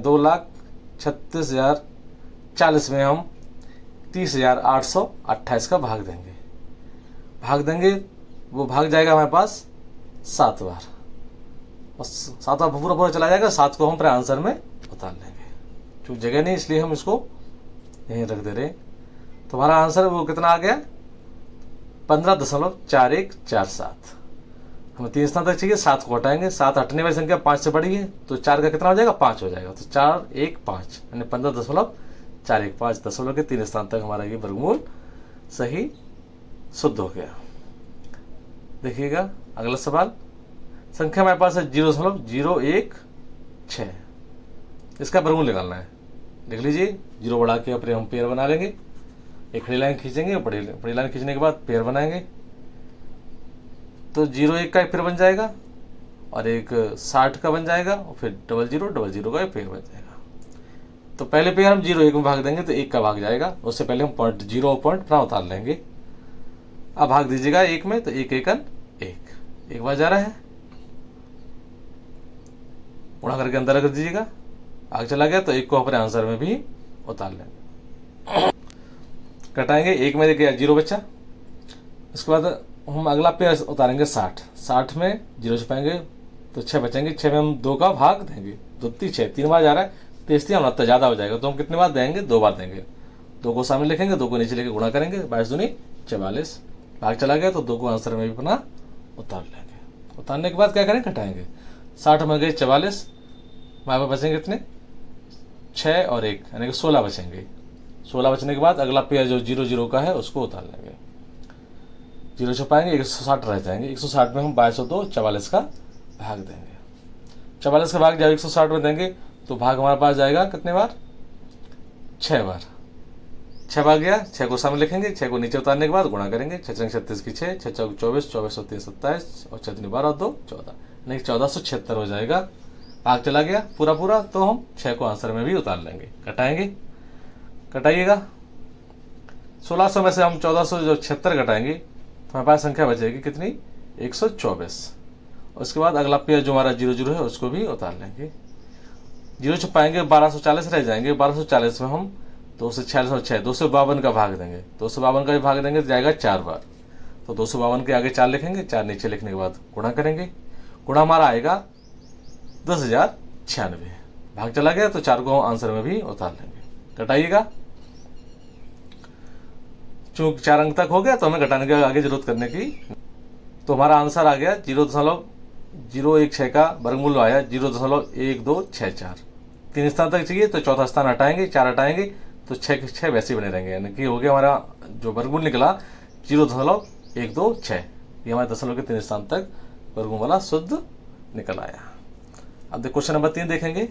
2,36,040 में हम 30,828 का भाग देंगे। वो भाग जाएगा हमारे पास 7 बार, और 7 बार पूरा चला जाएगा। 7 को हम अपने आंसर में उतार लेंगे, क्योंकि जगह नहीं इसलिए हम इसको यहीं रख दे रहे। तो हमारा आंसर वो कितना आ गया, 15.4147। हमें 3 स्थान तक चाहिए, 7 को हटाएंगे, 7 हटने वाली संख्या 5 से बड़ी है तो 4 का कितना हो जाएगा, 5 हो जाएगा। तो 4 1 5 यानी 15.415 दशमलव के 3 स्थान तक हमारा ये वर्गमूल सही शुद्ध हो गया। देखिएगा अगला सवाल, संख्या हमारे पास है 0.016, इसका वर्गमूल निकालना है। लिख लीजिए, 0 बढ़ा के अपने हम पेयर बना लेंगे, एक खड़ी लाइन खींचेंगे, बड़ी लाइन खींचने के बाद पेयर बनाएंगे। तो 0 1 का एक पेयर बन जाएगा और एक 60 का बन जाएगा और फिर 0000 का एक पेयर बन जाएगा। तो पहले पेयर हम 0 1 में भाग देंगे तो 1 का भाग जाएगा, उससे पहले हम पॉइंट 0 पॉइंट अपना उतार लेंगे। अब भाग दीजिएगा 1 में तो 1 1 1 बार जा रहा है, गुणा करके अंदर रख दीजिएगा, आगे चला गया तो 1 को अपने आंसर में भी उतार लेंगे। कटाएंगे, 1 में देखिए 0 बचा, इसके बाद हम अगला पेयर उतारेंगे 60 में 0 छुपाएंगे तो 6 बचेंगे, 6 में हम 2 का भाग देंगे, 2 3 6 3 बार जा रहा है, तेजती हम लगता ज़्यादा हो जाएगा तो हम कितने बार देंगे, 2 बार देंगे। 2 को सामने लिखेंगे, 2 को नीचे लेके गुणा करेंगे, 22 दूनी 44, भाग चला गया तो 2 को आंसर में भी अपना उतार लेंगे। उतारने के बाद क्या करेंगे, घटाएंगे, 60 में गए 44, हमारे पास बचेंगे कितने, 6 और 1 यानी कि 16 बचेंगे। 16 बचने के बाद अगला पेयर जो 0 0 का है उसको उतार लेंगे, 0 छुपाएंगे, 160 रह जाएंगे, 160 में हम 22 44 का भाग देंगे। 44 का भाग जब 160 में देंगे तो भाग हमारे पास जाएगा कितने बार, 6 बार। 6 बार गया, 6 को सामने लिखेंगे, 6 को नीचे उतारने के बाद गुणा करेंगे, 6 36 की 6, 6 चौक 24, 24 और 3 27 और 6 12 और 2 14 नहीं 1476 हो जाएगा। भाग चला गया पूरा तो हम 6 को आंसर में भी उतार लेंगे। कटाएंगे, कटाइएगा, 1600 में से हम 1476 घटाएंगे तो हमारे पास संख्या बचेगी कितनी, 124। उसके बाद अगला पेयर जो हमारा 0 0 है उसको भी उतार लेंगे, 0 छुपाएंगे, 1240 रह जाएंगे, 1240 में हम 2 से 46 और 6 252 का भाग देंगे, 252 का भी भाग देंगे तो जाएगा 4 बार। तो 252 के आगे 4 लिखेंगे, 4 नीचे लिखने के बाद गुणा करेंगे, गुणा हमारा आएगा 10,096, भाग चला गया तो 4 को हम आंसर में भी उतार लेंगे। कटाइएगा, चूंकि 4 अंक तक हो गया तो हमें घटाने की आगे जरूरत करने की, तो हमारा आंसर आ गया 0.016 का वर्गमूल आया 0.1264। 3 स्थान तक चाहिए तो चौथा स्थान हटाएंगे, 4 हटाएंगे तो 6 के 6 वैसे बने रहेंगे, यानी कि हो गया हमारा जो वर्गमूल निकला 0.126। ये हमारे दशमलव के 3 स्थान तक वर्गमूल वाला शुद्ध निकल आया। अब क्वेश्चन नंबर 3 देखेंगे,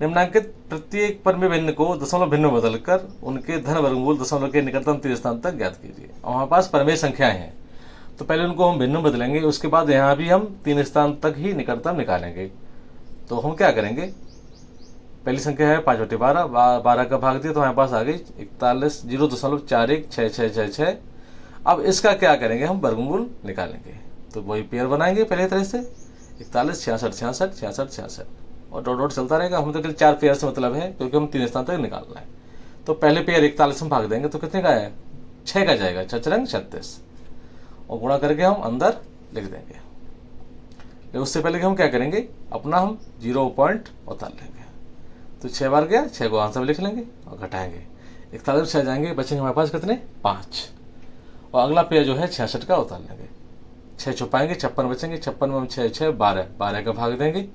निम्नांकित प्रत्येक परमेय भिन्न को दशमलव भिन्न में बदलकर उनके धन वर्गमूल दशमलव के निकटतम 3 स्थान तक ज्ञात कीजिए। और हमारे पास परमेय संख्याएं हैं तो पहले उनको हम भिन्न में बदलेंगे, उसके बाद यहाँ भी हम 3 स्थान तक ही निकटतम निकालेंगे। तो हम क्या करेंगे, पहली संख्या है 5/12, 12 का भाग दिया तो हमारे पास आ गई 41 0.416666। अब इसका क्या करेंगे, हम वर्गमूल निकालेंगे। तो वही पेयर बनाएंगे पहले तरह से 41 66 66 66 66 और डॉट डॉट चलता रहेगा। हम तो केवल 4 पेयर से मतलब है क्योंकि हम 3 स्थान तक निकालना है। तो पहले पेयर 41 में भाग देंगे तो कितने का है, 6 का जाएगा, 6 36 और गुणा करके हम अंदर लिख देंगे। लेकिन उससे पहले कि हम क्या करेंगे, अपना हम 0 पॉइंट उतार लेंगे। तो 6 बार गया, 6 को आंसर में लिख लेंगे और घटाएंगे, 41 6 जाएंगे, बचेंगे हमारे पास कितने 5। और अगला पेयर जो है 66 का उतार लेंगे, 6 छुपाएंगे, 56 बचेंगे, 56 में हम 6 6 12 12 का भाग देंगे,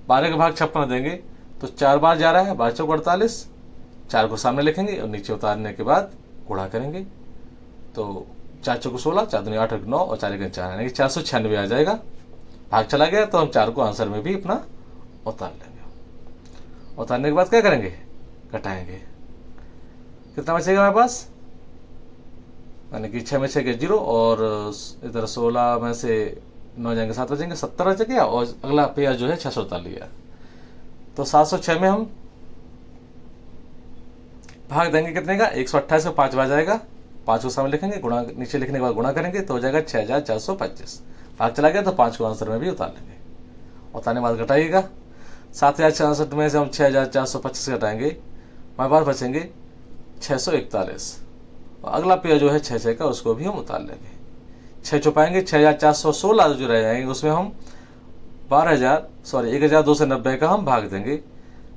12 का भाग 56 देंगे तो 4 बार जा रहा है, 12 चौक 48, 4 को सामने लिखेंगे और नीचे उतारने के बाद गुणा करेंगे। तो 4 चौक 16, 4 दूनी 8 9 और 4 1 4 यानी कि 496 आ जाएगा। भाग चला गया तो हम 4 को आंसर में भी अपना उतार लेंगे। उतारने के बाद क्या करेंगे, घटाएंगे, कितना बचेगा हमारे पास, यानी कि 6 में 6 के 0 और इधर 16 में से 9 जाएंगे 7 बचेंगे, 70 बच गया। और अगला पेयर जो है 600 उतार लिया तो 706 में हम भाग देंगे कितने का, 128 को 5 बार जाएगा, 5 को सामने लिखेंगे, गुणा नीचे लिखने के बाद गुणा करेंगे तो हो जाएगा 6425। भाग चला गया तो 5 को आंसर में भी उतार लेंगे। उतारने के बाद घटाइएगा, 7066 में से हम 6425 घटाएंगे, हमारे पास बचेंगे 641। और अगला पेयर जो है 6 का उसको भी हम उतार लेंगे, 6 छुपाएंगे, 6416 जो रह जाएंगे उसमें हम 1290 का हम भाग देंगे,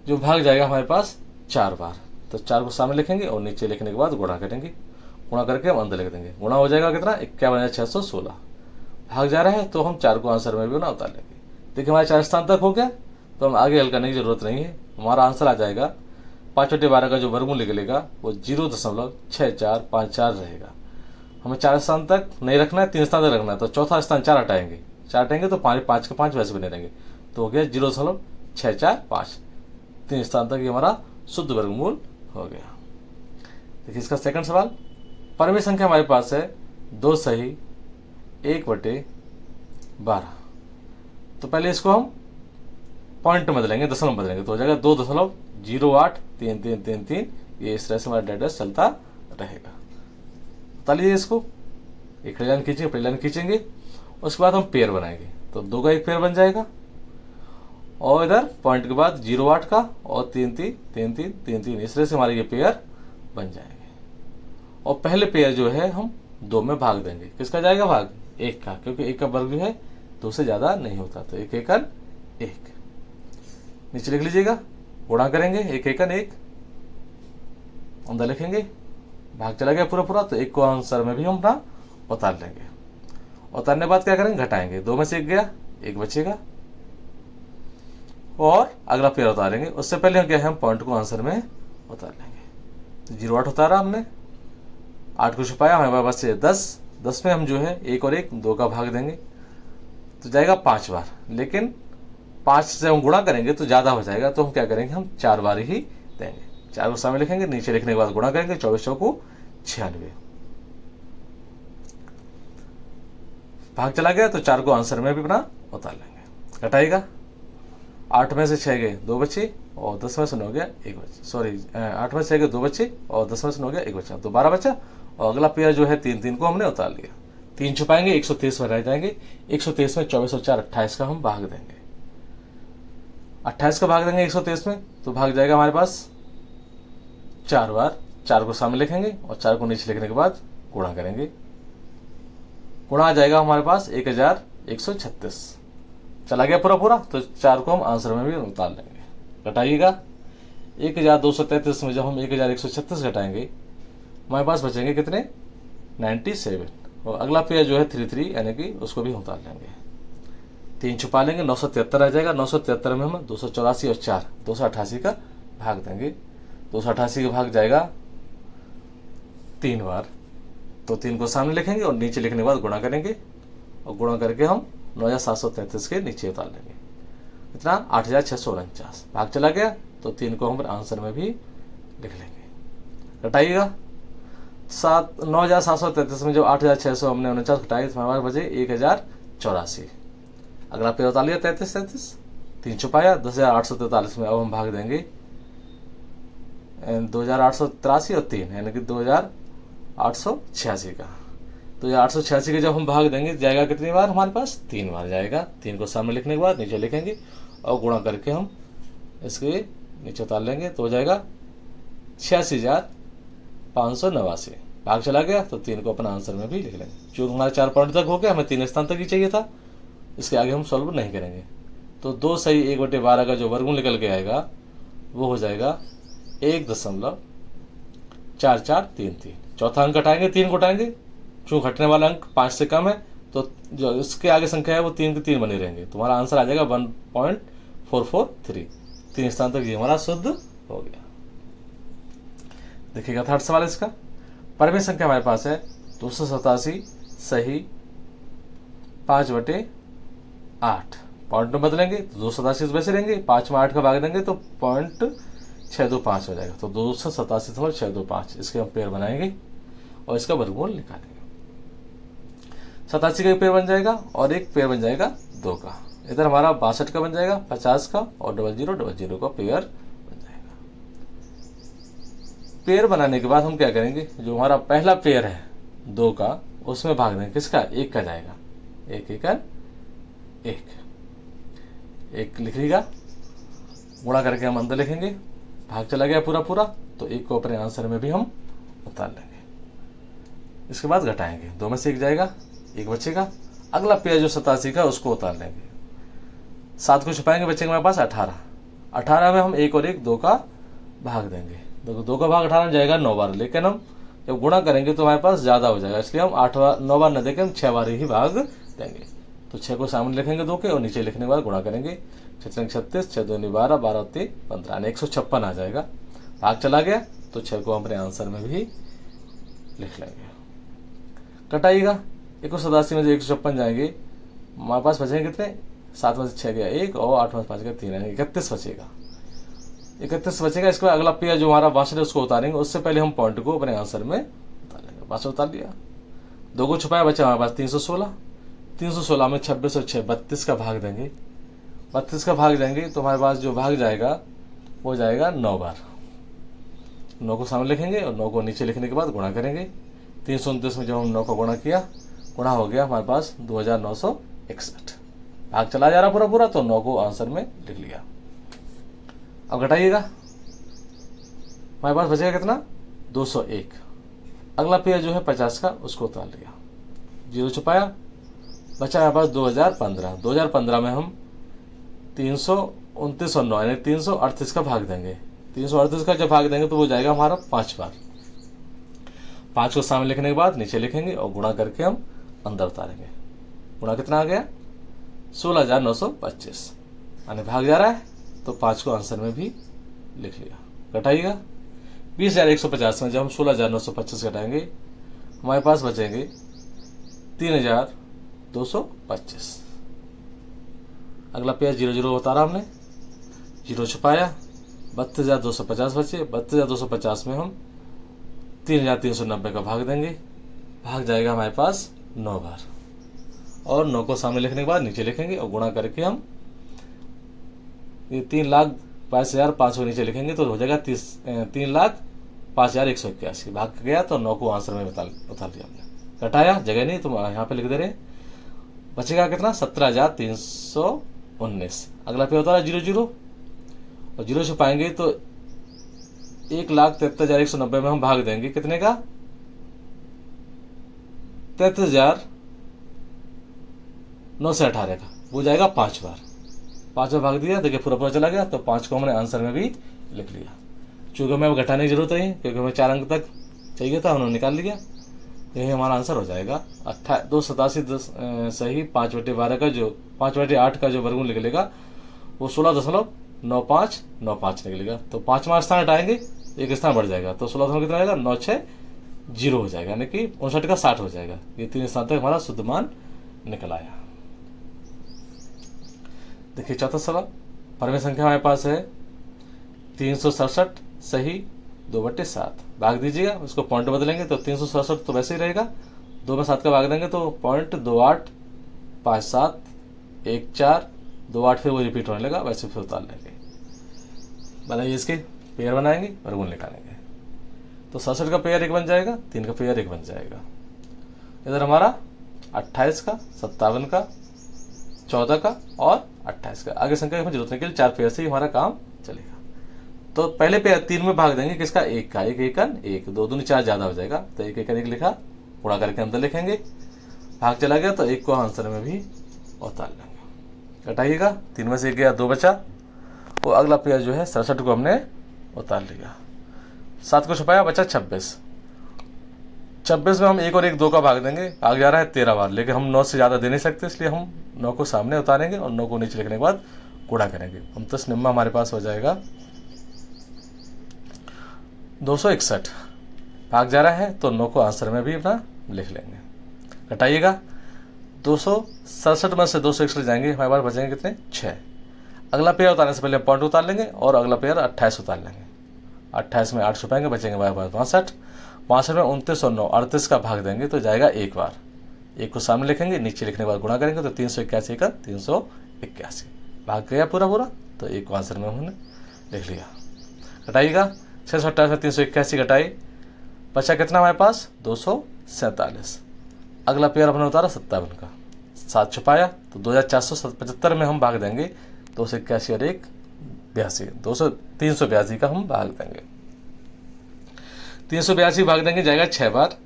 जो भाग जाएगा हमारे पास 4 बार। तो 4 को सामने लिखेंगे और नीचे लिखने के बाद गुणा करेंगे, गुणा करके हम अंदर लिख देंगे, गुणा हो जाएगा कितना 51 616, भाग जा रहा है तो हम 4 को आंसर में भी ना उतार लेंगे। देखिए हमारे 4 स्थान तक हो गया, तो हम आगे हल करने की जरूरत नहीं है। हमारा आंसर आ जाएगा 5/12 का जो वर्गमूल निकलेगा वो 0.6454 रहेगा। हमें 4 स्थान तक नहीं रखना है, 3 स्थान तक रखना है, तो चौथा स्थान 4 हटाएंगे, 4 हटाएंगे तो 5 के 5 वैसे बने रहेंगे, तो हो गया 0.645। 3 स्थान तक ये हमारा शुद्ध वर्गमूल हो गया। देखिए इसका सेकंड सवाल, परमी संख्या हमारे पास है 2 सही 1/12। तो पहले इसको हम पॉइंट में बदलेंगे, दशमलव में बदलेंगे, तो हो जाएगा 2.083333। ये इस तरह से हमारा डेटा चलता रहेगा। बता लीजिए इसको, एक खड़ी लाइन खींचेंगे, पहली लाइन खींचेंगे, उसके बाद हम पेयर बनाएंगे, तो 2 का एक पेयर बन जाएगा, और इधर पॉइंट के बाद 0.8 का और 3 इस तरह से हमारे ये पेयर बन जाएंगे। और पहले पेयर जो है हम 2 में भाग देंगे। किसका जाएगा भाग? 1 का, क्योंकि 1 का वर्ग जो है 2 से ज्यादा नहीं होता, तो 1 एकन 1। नीचे लिख लीजिएगा, गुणा करेंगे 1 एकन 1, अंदर लिखेंगे, भाग चला गया पूरा, तो 1 को आंसर में भी हम अपना उतार लेंगे। उतारने के बाद क्या करेंगे? घटाएंगे, 2 में से 1 गया, 1 बचेगा, और अगला पेयर उतारेंगे। उससे पहले हम क्या है, हम पॉइंट को आंसर में उतार लेंगे। 0.8 उतारा हमने, 8 को छुपाया, हमारे पास से 10 में हम जो है 1 और 1 2 का भाग देंगे, तो जाएगा 5 बार। लेकिन 5 से हम गुणा करेंगे तो ज्यादा हो जाएगा, तो हम क्या करेंगे, हम 4 बार ही देंगे। 4 को सामने लिखेंगे, नीचे लिखने के बाद गुणा करेंगे, 24 को 96 भाग चला गया, तो 4 को आंसर में भी अपना उतार लेंगे। घटाएगा, 8 में से 6 गए 2 बचे, और 10 में से 9 गया 1 बचा, सॉरी 8 में से 6 गए 2 बचे, और 10 में से 9 गया 1 बचा, तो 12 बचा। और अगला पेयर जो है 3 को हमने उतार लिया। 3 छुपाएंगे, 123 में रह जाएंगे, 123 में 24 और 4 28 का हम भाग देंगे। 28 का भाग देंगे 123 में, तो भाग जाएगा हमारे पास 4 बार। 4 को सामने लिखेंगे, और 4 को नीचे लिखने के बाद गुणा करेंगे, गुणा आ जाएगा हमारे पास 1136। चला गया पूरा, तो 4 को हम आंसर में भी उतार लेंगे। घटाइएगा, 1233 में जब हम 1136 घटाएंगे, हमारे पास बचेंगे कितने? 97। और अगला पेयर जो है 33, यानी कि उसको भी उतार लेंगे। 3 छुपा लेंगे, 973 आ जाएगा। 973 में हम 284 और 4 288 का भाग देंगे। 288 का भाग जाएगा 3 बार, तो 3 को सामने लिखेंगे, और नीचे लिखने के बाद गुणा करेंगे, और गुणा करके हम 9733 के नीचे उतार लेंगे। इतना 8649 भाग चला गया, तो 3 को हम आंसर में भी लिख लेंगे। घटाइएगा, 9733 में जब 8600 हमने 49 घटाई, तो हमारे बचे 1084। अगला पेयर उतार लिया 33, 3 छुपाया, 10843 में अब हम भाग देंगे 2883 और 3, यानी कि 2886 का। 2886 के जब हम भाग देंगे, जाएगा कितनी बार हमारे पास? 3 बार जाएगा। 3 को सामने लिखने के बाद नीचे लिखेंगे, और गुणा करके हम इसके नीचे उतार लेंगे, तो हो जाएगा 86,589। भाग चला गया, तो 3 को अपना आंसर में भी लिख लेंगे। जो हमारे 4 पॉइंट तक हो गया, हमें 3 स्थान तक ही चाहिए था, इसके आगे हम सॉल्व नहीं करेंगे। तो 2 सही 1/12 का जो वर्गमूल निकल के आएगा वो हो जाएगा 1.4433। चौथा अंक घटाएंगे, 3 को घटाएंगे, चूंकि घटने वाला अंक 5 से कम है, तो जो इसके आगे संख्या है वो 3 के 3 बने रहेंगे, तो हमारा आंसर आ जाएगा 1.443। 3 स्थान तक ये हमारा शुद्ध हो गया। देखिएगा थर्ड सवाल इसका, परमी संख्या हमारे पास है 287 सही 5/8। पॉइंट में बदलेंगे तो 287 वैसे रहेंगे, 5 में 8 का भाग देंगे तो 0.625 हो जाएगा, तो 287.625 इसके हम पेयर बनाएंगे और इसका वर्गमूल निकालेंगे। 87 का एक पेयर बन जाएगा और एक पेयर बन जाएगा 2 का। इधर हमारा 62 का बन जाएगा, 50 का और 0000 का पेयर बन जाएगा। पेयर बनाने के बाद हम क्या करेंगे, जो हमारा पहला पेयर है 2 का, उसमें भाग देंगे किसका, 1 का जाएगा, 1 एकन 1 लिख लीजिएगा, गुणा करके हम अंदर लिखेंगे, भाग चला गया पूरा, तो 1 को अपने आंसर में भी हम उतार लेंगे। इसके बाद घटाएंगे, 2 में से 1 जाएगा, 1 बचेगा। अगला पेयर जो 87 का उसको उतार लेंगे, 7 को छुपाएंगे, बचेंगे हमारे पास 18 में हम 1 और 1 2 का भाग देंगे, 2 का भाग 18 में जाएगा 9 बार, लेकिन हम जब गुणा करेंगे तो हमारे पास ज्यादा हो जाएगा, इसलिए हम 9 बार न देकर हम 6 बार ही भाग देंगे। तो 6 को सामने लिखेंगे 2 के और नीचे लिखने के बाद गुणा करेंगे। 6 36, 6 दूनी 12, 12 3 15 यानी 156 आ जाएगा। भाग चला गया तो 6 को अपने आंसर में भी लिख लेंगे। कटाइएगा 187 में जो 156 जाएंगे हमारे पास बचेंगे कितने, 7 में से 6 गया 1 और 8 में से 5 गया 3 यानी 31 बचेगा। 31 बचेगा। इसके बाद अगला पेयर जो हमारा बासठ है उसको उतारेंगे। उससे पहले हम पॉइंट को अपने आंसर में उतारेंगे। 62 उतार लिया, 2 को छुपाया, बचा हमारे पास 316। 316 में 26 और 6 32 का भाग देंगे। 32 का भाग देंगे तो हमारे पास जो भाग जाएगा वो जाएगा 9 बार। 9 को सामने लिखेंगे और 9 को नीचे लिखने के बाद गुणा करेंगे। 329 में जब हम 9 का गुणा किया, गुणा हो गया हमारे पास 2961। भाग चला जा रहा पूरा पूरा तो 9 को आंसर में लिख लिया। अब घटाइएगा, हमारे पास बचेगा कितना 201। अगला पेयर जो है 50 का उसको उतार लिया, 0 छुपाया, बचा हमारे पास 2015। 2015 में हम 329 और 9 यानी 338 का भाग देंगे। 338 का जब भाग देंगे तो वो जाएगा हमारा 5 बार। 5 को सामने लिखने के बाद नीचे लिखेंगे और गुणा करके हम अंदर उतारेंगे। गुणा कितना आ गया 16,925 यानी भाग जा रहा है तो 5 को आंसर में भी लिख लिया। घटाइएगा 20,150 में जब हम 16,925 घटाएंगे हमारे पास बचेंगे 3,225। अगला पेयर 0 उतारा हमने, 0 छुपाया, 32,250 बचे। 32,250 में हम 3,390 का भाग देंगे। भाग जाएगा हमारे पास 9 बार और 9 को सामने लिखने के बाद नीचे लिखेंगे और गुणा करके हम ये 3,22,500 नीचे लिखेंगे तो हो जाएगा 3,05,181। भाग गया तो 9 को आंसर में उतार लिया हमने। घटाया जगह नहीं तो यहाँ पे लिख दे रहे, बचेगा कितना 17,319। अगला पे होता है 0 और 0 छुपाएंगे तो 1,73,190 में हम भाग देंगे कितने का 33,918 का, वो जाएगा 5 बार। 5 बार भाग दिया, देखिए पूरा चला गया तो 5 को हमने आंसर में भी लिख लिया। चूंकि हमें घटाने की जरूरत नहीं क्योंकि हमें 4 अंक तक चाहिए था, उन्होंने निकाल लिया। यही हमारा आंसर हो जाएगा 287 सही 5/12 का जो 5/8 का जो वर्गमूल निकलेगा वो 16.9595 निकलेगा। तो 5वां स्थान हटाएंगे एक स्थान बढ़ जाएगा तो 16 कितना आएगा 960 हो जाएगा यानी कि 59 का 60 हो जाएगा। ये 3 स्थान तक हमारा शुद्ध मान निकल आया। देखिए चौथा सवाल, परमेय संख्या हमारे पास है 367 सही 2/7। भाग दीजिएगा, उसको पॉइंट बदलेंगे तो 367 तो वैसे ही रहेगा, 2 में 7 का भाग देंगे तो पॉइंट 28571428 फिर वो रिपीट होने लगा, वैसे फिर उतार लेंगे। बनाइए इसके पेयर बनाएंगे वर्गमूल निकालेंगे तो 67 का पेयर 1 बन जाएगा, 3 का पेयर 1 बन जाएगा। इधर हमारा 28 का 57 का 14 का और 28 का, आगे संख्या हमें जरूरत नहीं के लिए 4 पेयर से ही हमारा काम चलेगा। तो पहले पेयर 3 में भाग देंगे किसका 1 का, 1 एकन 1, 2 दूनी 4 ज्यादा हो जाएगा तो 1 एकन 1 लिखा, गुणा करके अंदर लिखेंगे। भाग चला गया तो 1 को आंसर में भी उतार लेंगे। घटाइएगा 3 में से 1 गया 2 बचा, वो अगला पेयर जो है 67 को हमने उतार लिया। 7 को छुपाया, बचा 26। 26 में हम 1 और 1 2 का भाग देंगे, भाग जा रहा है 13 बार, लेकिन हम 9 से ज्यादा दे नहीं सकते इसलिए हम 9 को सामने उतारेंगे और 9 को नीचे लिखने के बाद गुणा करेंगे। 29 निम्मा हमारे पास हो जाएगा 261। भाग जा रहा है तो 9 को आंसर में भी अपना लिख लेंगे। घटाइएगा 267 में से 261 जाएंगे, हमारे पास बचेंगे कितने 6। अगला पेयर उतारने से पहले पॉइंट उतार लेंगे और अगला पेयर 28 उतार लेंगे। 28 में 8 छुपाएंगे, बचेंगे हमारे पास 62। 62 में 29 और 9 38 का भाग देंगे तो जाएगा 1 बार। 1 को सामने लिखेंगे, नीचे लिखने के बाद गुणा करेंगे तो 381 का 381। भाग गया पूरा तो 1 को आंसर में हमने लिख लिया। घटाइएगा 628 में 381 घटाई, बचा कितना हमारे पास 247। अगला पेयर अपने उतारा 57 का, 7 छुपाया तो 2475 में हम भाग देंगे 281 और 1 82 382 का हम भाग देंगे। 382 भाग देंगे जाएगा 6 बार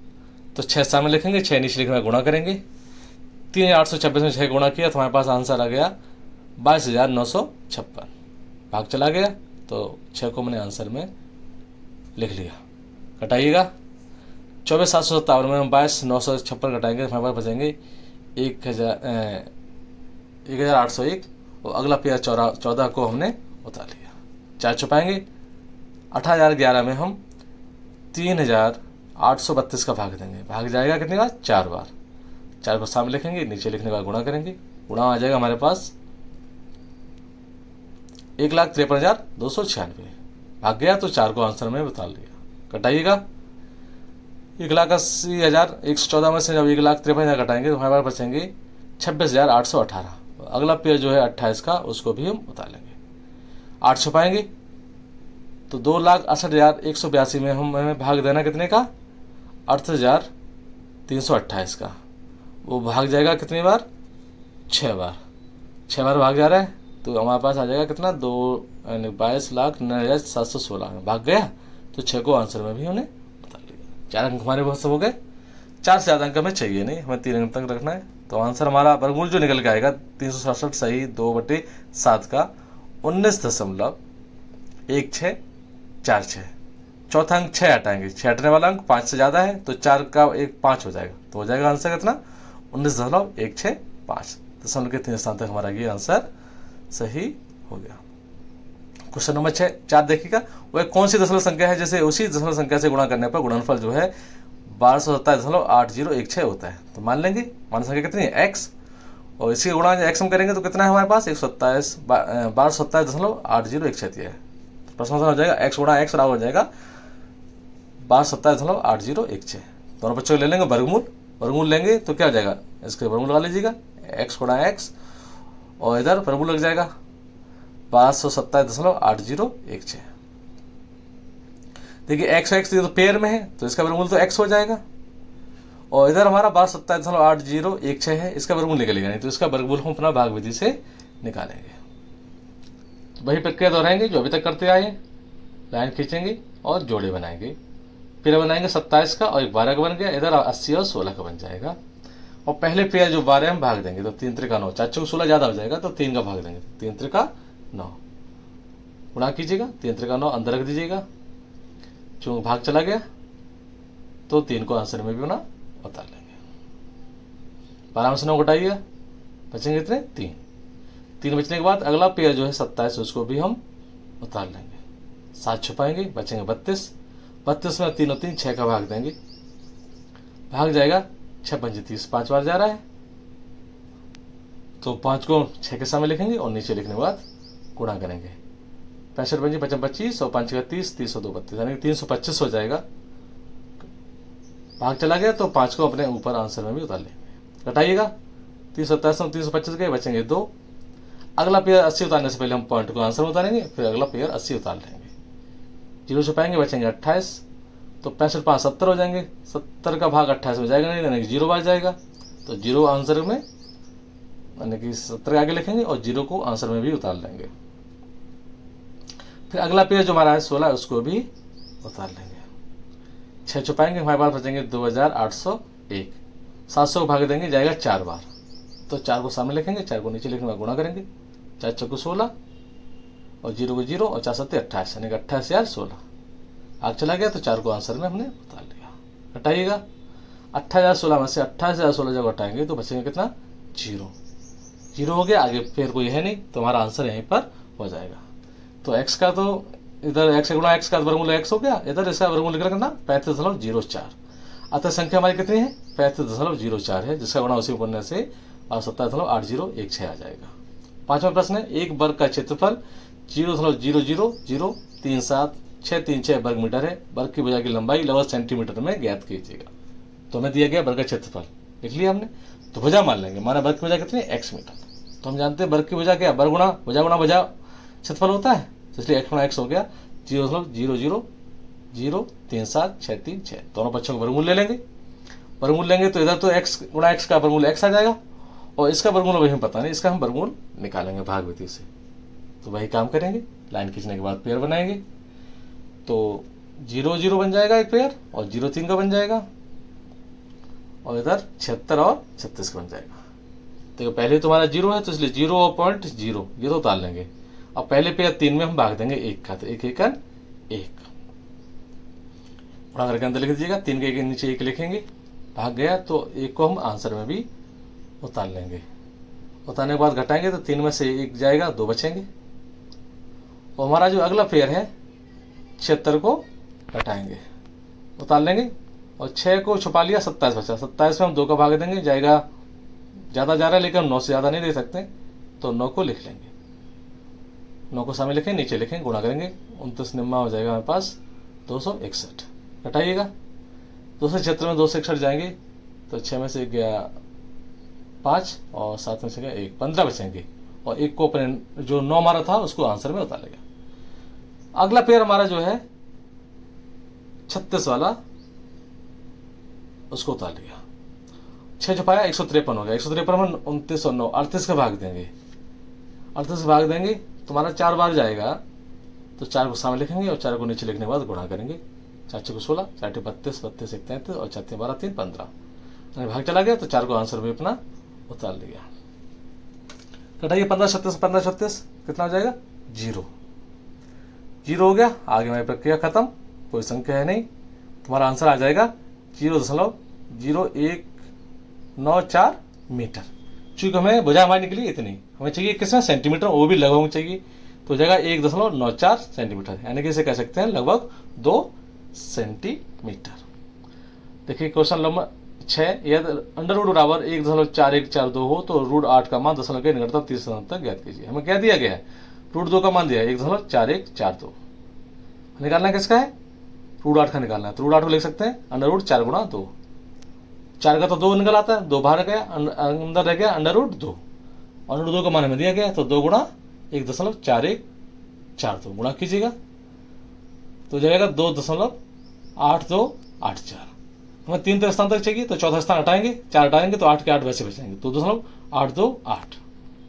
तो 6 सामने लिखेंगे, 6 नीचे लिखने में गुणा करेंगे। 3826 में 6 गुणा किया तो हमारे पास आंसर आ गया 22,956। भाग चला गया तो 6 को मैंने आंसर में लिख लिया। घटाइएगा 24,757 में हम 22,956 घटाएंगे, हमारे पास बचेंगे 1801 और अगला पेयर 14 को हमने उतार लिया। 4 छुपाएंगे। 18,011 में हम 3,832 का भाग देंगे। भाग जाएगा कितनी बार? 4 बार। 4 को सामने लिखेंगे, नीचे लिखने के बाद गुणा करेंगे। गुणा आ जाएगा हमारे पास 1,53,296। भाग गया तो 4 को आंसर में उतार लिया। कटाइएगा 1,80,114 में से जब 1,53,000 घटाएंगे तो हमारे पास बचेंगे 26,818। अगला पेयर जो है 28 का, उसको भी हम उतार लेंगे। 8 छुपाएंगे तो 2,68,182 में हमें भाग देना कितने का? 38,328 का। वो भाग जाएगा कितनी बार? 6 बार। 6 बार भाग जा रहा है तो हमारे पास आ जाएगा कितना? 22,09,716 में भाग गया तो 6 को आंसर में भी हमने उतार लिया। 4 अंक हमारे बहुत सब हो गए। 4 से ज़्यादा अंक हमें चाहिए नहीं, हमें 3 अंक तक रखना है। तो आंसर हमारा वर्गमूल जो निकल के आएगा 367 सही 2/7 का 19.16446। चौथा अंक 6 हटाएंगे। 6 हटने वाला अंक 5 से ज़्यादा है तो 4 का 1 5 हो जाएगा, तो हो जाएगा आंसर कितना? 19.165। दशमलव के 3 स्थान तक हमारा ये आंसर सही हो गया। क्वेश्चन नंबर 4 देखिएगा। वह कौन सी दशमलव संख्या है जैसे उसी दशमलव संख्या से गुणा करने पर गुणनफल जो है 1227.8016 होता है। तो मान लेंगे मान संख्या कितनी है? x, और इसके गुणा x हम करेंगे तो कितना है हमारे पास? 1227.8016 दिया है। तो प्रश्न हो जाएगा x गुणा x बराबर हो जाएगा 1227.8016। दोनों बच्चों ले लेंगे वर्गमूल। वर्गमूल लेंगे तो क्या हो जाएगा? इसके वर्गमूल लगा लीजिएगा, x गुणा x और इधर वर्गमूल लग जाएगा 1227.8016। देखिए x x तो पेयर में है तो इसका वर्गमूल तो x हो जाएगा, और इधर हमारा 1227.8016 है, इसका वर्गमूल निकलेगा नहीं, तो इसका वर्गमूल हम अपना भाग विधि से निकालेंगे। तो वही प्रक्रिया दोहराएंगे जो अभी तक करते आए हैं। लाइन खींचेंगे और जोड़े बनाएंगे। फिर बनाएंगे 27 का और 12 का बन गया। इधर 80 और 16 का बन जाएगा। और पहले पेयर जो 12 हम भाग देंगे तो 3 त्रिका 9, 4 चौक 16 ज़्यादा हो जाएगा तो 3 का भाग देंगे। 3 त्रिका 9 गुणा कीजिएगा। 3 त्रिका 9 अंदर रख दीजिएगा। चूंकि भाग चला गया तो 3 को आंसर में भी बना उतार लेंगे। 12 में से 9 घटाइएगा, बचेंगे कितने? 3 बचने के बाद अगला पेयर जो है 27 उसको भी हम उतार लेंगे। 7 छुपाएंगे, बचेंगे 32। 32 में 3 और 3 6 का भाग देंगे। भाग जाएगा 6 पंजे 30, 5 बार जा रहा है तो 5 को 6 के सामने लिखेंगे और नीचे लिखने के बाद गुणा करेंगे। 65 पंजे 25 और 5 का 30, 30 और 2 32 यानी 325 हो जाएगा। भाग चला गया तो 5 को अपने ऊपर आंसर में भी उतार लेंगे। घटाइएगा 327 और 325 गए, बचेंगे 2। अगला पेयर 80 उतारने से पहले हम पॉइंट को आंसर में उतारेंगे, फिर अगला पेयर 80 उतार लेंगे। 0 छुपाएंगे, बचेंगे 28। तो 65 5 70 हो जाएंगे। 70 का भाग 28 में जाएगा नहीं, यानी कि 0 बार जाएगा। तो 0 आंसर में यानी कि 70 आगे लिखेंगे और 0 को आंसर में भी उतार लेंगे। फिर अगला पेयर जो हमारा है 16 उसको भी उतार लेंगे। 6 छुपाएंगे, हमारे पास बचेंगे 2801। 700 को भाग देंगे, जाएगा 4 बार। तो 4 को सामने लिखेंगे, 4 को नीचे लिखने का गुणा करेंगे। 4 चौको 16 और 0 को 0 और 4 7 28 यानी कि 28,016। आग चला गया तो 4 को आंसर में हमने उतार लिया। हटाइएगा 28,016 में से 28,016 जब हटाएंगे तो बचेंगे कितना? 0 हो गया। आगे पेयर कोई है नहीं तो हमारा आंसर यहीं पर हो जाएगा। तो x का तो इधर x गुणा x का वर्गमूल x हो गया, इधर इसका वर्गमूल निकल करना 35.04। अतः संख्या हमारी कितनी है? 35.04 है, जिसका गुणा उसी करने से 70.8016 आ जाएगा। 5वां प्रश्न है, एक वर्ग का क्षेत्रफल 0.0003763 वर्ग मीटर है। वर्ग की भुजा की लंबाई लगभग सेंटीमीटर में ज्ञात कीजिएगा। तो हमें दिया गया वर्ग का क्षेत्रफल, लिख लिया हमने। तो भुजा मान लेंगे, माना वर्ग की भुजा कितनी है? x metre. तो हम जानते हैं वर्ग की भुजा क्या? वर्ग गुणा भुजा क्षेत्रफल होता है, तो इसलिए x गुणा x हो गया 0.0003763। दोनों पक्षों का वर्गमूल ले लेंगे। वर्गमूल लेंगे तो इधर तो x गुणा x का वर्गमूल x आ जाएगा, और इसका वर्गमूल अभी हमें पता नहीं, इसका हम वर्गमूल निकालेंगे भाग विधि से। तो वही काम करेंगे। लाइन खींचने के बाद पेयर बनाएंगे। तो 0 0 बन जाएगा एक पेयर, और 0 3 का बन जाएगा, और इधर 76 और 36 का बन जाएगा। देखो पहले तुम्हारा 0 है तो इसलिए 0 और 0.0 ये तो उतार लेंगे। अब पहले पेयर 3 में हम भाग देंगे 1 का, तो 1 1 1 गुणा करके अंदर लिख दीजिएगा। 3 के नीचे 1 लिखेंगे। भाग गया तो 1 को हम आंसर में भी उतार लेंगे। उतारने के बाद घटाएंगे तो 3 में से 1 जाएगा, 2 बचेंगे। और हमारा जो अगला पेयर है 76 को घटाएंगे, उतार लेंगे और 6 को छुपा लिया, 27 बचा। 27 में हम 2 का भाग देंगे, जाएगा, ज़्यादा जा रहा है लेकिन हम 9 से ज़्यादा नहीं दे सकते, तो 9 को लिख लेंगे। 9 को सामने लिखें, नीचे लिखें, गुणा करेंगे, 29 निम्मा हो जाएगा हमारे पास 261। घटाइएगा, 276 में 2 से 61 जाएंगे तो 6 में से गया 5 और 7 में से गया 1, 15 बचेंगे। और 1 को अपने जो 9 हमारा था उसको आंसर में उतार लेगा। अगला पेयर हमारा जो है 36 वाला, उसको उतार लिया। 6 जो पाया 153 हो गया। 153 में 29 और 9 38 का भाग देंगे। 38 का भाग देंगे तो हमारा 4 बार जाएगा, तो 4 को सामने लिखेंगे और 4 को नीचे लिखने के बाद गुणा करेंगे। 4 को 16, 4 32, 32 एक 33 और 4 12 3 15। भाग चला गया तो 4 को आंसर में अपना उतार लिया। घटाइए 15 36 15 36 कितना हो जाएगा 0। 0 हो गया। आगे हमारी प्रक्रिया खत्म, कोई संख्या है नहीं, तुम्हारा आंसर आ जाएगा 0.0194 मीटर। चूंकि हमें भुजा हमारी निकली इतनी, हमें चाहिए किसमें सेंटीमीटर, वो भी लगभग चाहिए, तो जाएगा 1.94 सेंटीमीटर, यानी कि इसे कह सकते हैं लगभग 2 सेंटीमीटर। देखिए क्वेश्चन नंबर 6, यदि अंडर रूट बराबर 1.4142 हो तो रूट 8 का मान दशमलव के निकटतम 30 स्थान तक ज्ञात कीजिए। हमें क्या दिया गया है, रूट 2 का मान दिया है 1.4142, निकालना किसका है, रूट 8 का निकालना है। तो रूट 8 को लिख सकते हैं अंडर रूट 4 गुणा 2, 4 का तो 2 निकल आता है, 2 बाहर गया, अंदर रह गया अंडर रूट 2, अंडर रूट 2 का मान हमें दिया गया है, तो 2 गुणा 1.4142 गुणा कीजिएगा तो जाएगा 2.8284। हमें 3 स्थान तक चाहिए तो चौथा स्थान हटाएंगे, 4 हटाएंगे तो 8 के 8 वैसे बचेंगे, तो 2.828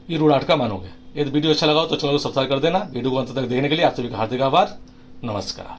ये रूट 8 का मान हो गया। यदि वीडियो अच्छा लगा हो तो चैनल को सब्सक्राइब कर देना। वीडियो को अंत तक देखने के लिए आप सभी का हार्दिक आभार। नमस्कार।